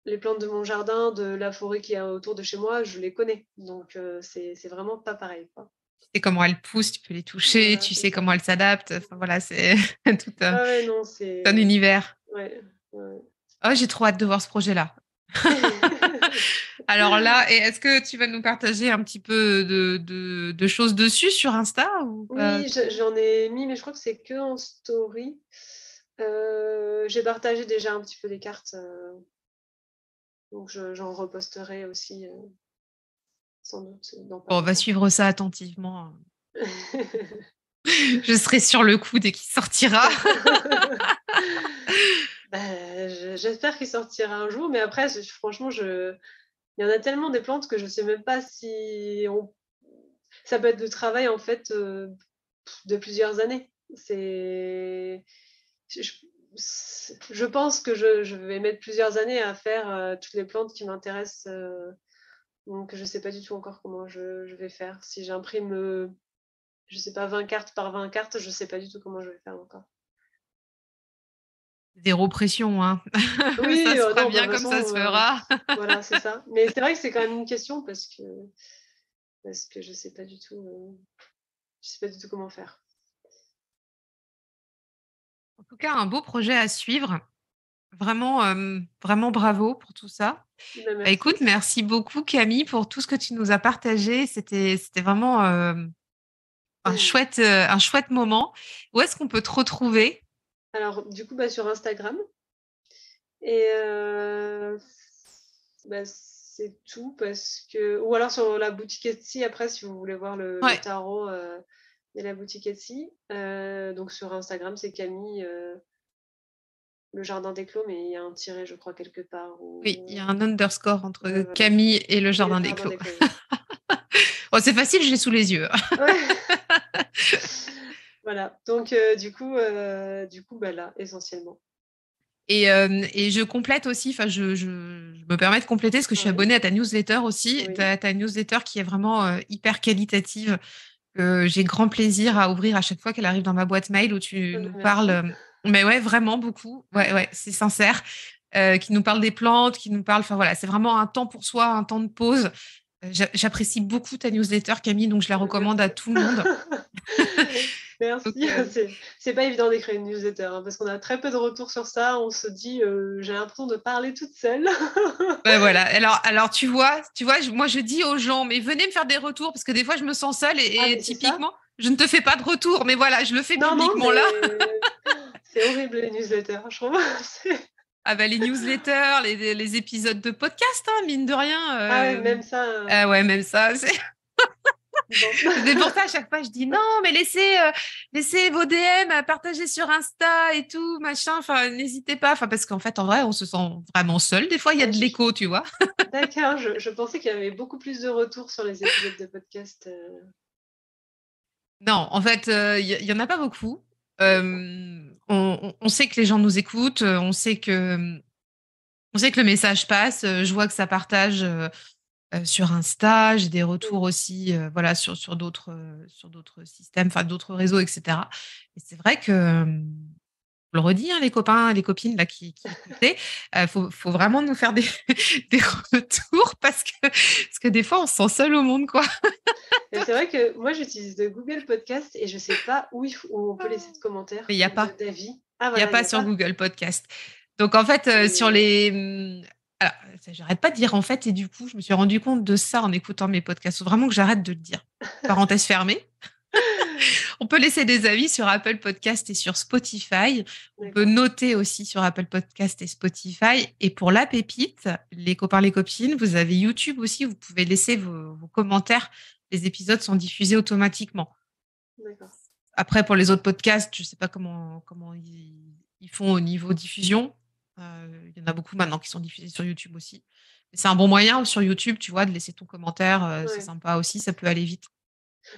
les plantes de mon jardin, de la forêt qui est autour de chez moi, je les connais. Donc, c'est vraiment pas pareil, quoi. Tu sais comment elles poussent, tu peux les toucher, Voilà, tu c'est sais ça. comment elles s'adaptent. Enfin, voilà, c'est tout Ah ouais, non, un c'est. univers. Ouais, ouais. Oh, j'ai trop hâte de voir ce projet-là. Alors là, est-ce que tu vas nous partager un petit peu de choses dessus sur Insta ou pas Oui, trop? j'en ai mis, mais je crois que c'est que en story. J'ai partagé déjà un petit peu des cartes, donc j'en reposterai aussi, sans doute dans pas Bon, on va longtemps. suivre ça attentivement. Je serai sur le coup dès qu'il sortira. J'espère qu'il sortira un jour, mais après, franchement, il y en a tellement des plantes que je sais même pas si ça peut être le travail en fait de plusieurs années. Je, je pense que je vais mettre plusieurs années à faire toutes les plantes qui m'intéressent. Donc, je sais pas du tout encore comment je vais faire. Si j'imprime, je sais pas, 20 cartes par 20 cartes, je sais pas du tout comment je vais faire encore. Zéro pression, hein. Ça Oui, se fera non, bah, de bien toute comme ça façon, se fera. voilà, c'est ça. Mais c'est vrai que c'est quand même une question parce que je sais pas du tout comment faire. En tout cas, un beau projet à suivre. Vraiment, vraiment bravo pour tout ça. Ben, Bah, écoute, merci. merci beaucoup Camille pour tout ce que tu nous as partagé. C'était vraiment un chouette moment. Où est-ce qu'on peut te retrouver? Alors, du coup, bah, sur Instagram. Et bah, c'est tout parce que. Ou alors sur la boutique Etsy, après, si vous voulez voir le Ouais, tarot, il y a la boutique Etsy. Donc sur Instagram, c'est Camille, le jardin des clos, mais il y a un tiret, je crois, quelque part. oui, il y a un underscore Ouais, entre voilà. Camille et le Et le jardin des jardin clos. des clos, oui. Oh, c'est facile, je l'ai sous les yeux. Ouais. Voilà. Donc, du coup bah, là, essentiellement. Et je complète aussi, enfin, je me permets de compléter parce que je suis Ouais. abonnée à ta newsletter aussi. Oui. Ta newsletter qui est vraiment hyper qualitative, que j'ai grand plaisir à ouvrir à chaque fois qu'elle arrive dans ma boîte mail où tu Ah, bah, nous parles. merci. Mais ouais, vraiment beaucoup. Ouais, ouais, c'est sincère. Qui nous parle des plantes, qui nous parle. Enfin voilà, c'est vraiment un temps pour soi, un temps de pause. J'apprécie beaucoup ta newsletter, Camille, donc je la Ah, bah, recommande à merci. tout le monde. Donc, Merci. C'est pas évident d'écrire une newsletter hein, parce qu'on a très peu de retours sur ça. On se dit, j'ai l'impression de parler toute seule. ouais, voilà. Alors moi je dis aux gens, mais venez me faire des retours parce que des fois je me sens seule Ah, et mais c'est ça. typiquement, je ne te fais pas de retour, mais voilà, je le fais Non, non, publiquement là. mais c'est horrible les newsletters, je trouve. Ah bah, les newsletters, les épisodes de podcast, hein, mine de rien. Ah ouais, même ça. Ah ouais, même ça. Bon. C'est pour ça, à chaque fois, je dis non, mais laissez vos DM à partager sur Insta et tout, machin. Enfin, n'hésitez pas. Enfin, parce qu'en fait, en vrai, on se sent vraiment seul. Des fois, il y a Ah, de l'écho, tu vois. D'accord, je pensais qu'il y avait beaucoup plus de retours sur les épisodes de podcast. Non, en fait, y en a pas beaucoup. D'accord. On sait que les gens nous écoutent. On sait que le message passe. Je vois que ça partage sur Insta. J'ai des retours aussi, voilà, sur d'autres systèmes, enfin d'autres réseaux, etc. Et c'est vrai que je le redis, hein, les copains, les copines là qui écoutaient, faut vraiment nous faire des, des retours parce que des fois on se sent seul au monde, quoi. Et c'est vrai que moi, j'utilise de Google Podcast et je sais pas où on peut laisser de Mais commentaires il n'y a ou pas. d'avis. Ah Il n'y a voilà, il n'y pas a sur pas. Google Podcast. Donc, en fait, sur Et- les. Alors, j'arrête pas de dire en fait, et du coup, je me suis rendu compte de ça en écoutant mes podcasts. Faut vraiment que j'arrête de le dire. Parenthèse fermée. On peut laisser des avis sur Apple Podcast et sur Spotify. On peut noter aussi sur Apple Podcast et Spotify. Et pour la pépite, les copains, les copines, vous avez YouTube aussi. Vous pouvez laisser vos commentaires. Les épisodes sont diffusés automatiquement. D'accord. Après, pour les autres podcasts, je ne sais pas comment ils font au niveau diffusion. Il y en a beaucoup maintenant qui sont diffusés sur YouTube aussi. Mais c'est un bon moyen sur YouTube, tu vois, de laisser ton commentaire. C'est sympa aussi, ça peut aller vite.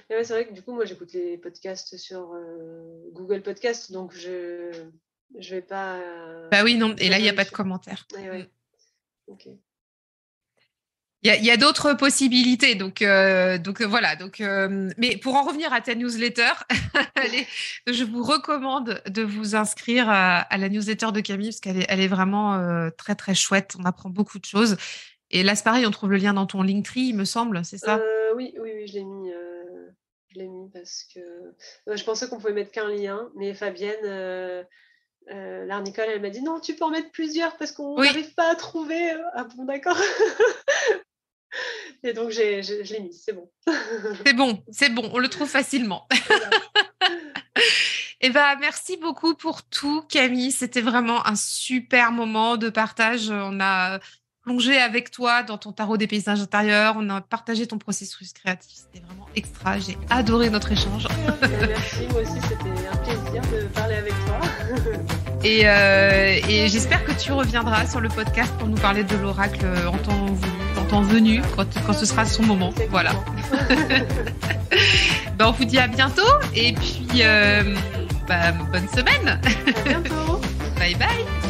Et ouais, c'est vrai que du coup, moi, j'écoute les podcasts sur Google Podcast, donc je vais pas. Bah oui, non. Et là, il n'y a pas de commentaires. Ouais. Ok. Il y a d'autres possibilités. Donc voilà. Mais pour en revenir à ta newsletter, je vous recommande de vous inscrire à la newsletter de Camille parce qu'elle est vraiment très, très chouette. On apprend beaucoup de choses. Et là, c'est pareil, on trouve le lien dans ton Linktree, il me semble, c'est ça? Oui, je l'ai mis. Parce que je pensais qu'on pouvait mettre qu'un lien, mais Fabienne, Nicole, elle m'a dit non, tu peux en mettre plusieurs parce qu'on n'arrive pas à trouver. Ah bon, d'accord. Et donc, je l'ai mis, c'est bon. C'est bon, on le trouve facilement. Voilà. Eh ben, merci beaucoup pour tout, Camille. C'était vraiment un super moment de partage. On a plongé avec toi dans ton tarot des paysages intérieurs. On a partagé ton processus créatif. C'était vraiment extra. J'ai adoré notre échange. Merci, moi aussi, c'était un plaisir de parler avec toi. Et j'espère que tu reviendras sur le podcast pour nous parler de l'oracle en temps venu, quand ce sera son moment. Exactement. Voilà. Ben, on vous dit à bientôt et puis bonne semaine. À bientôt. Bye bye.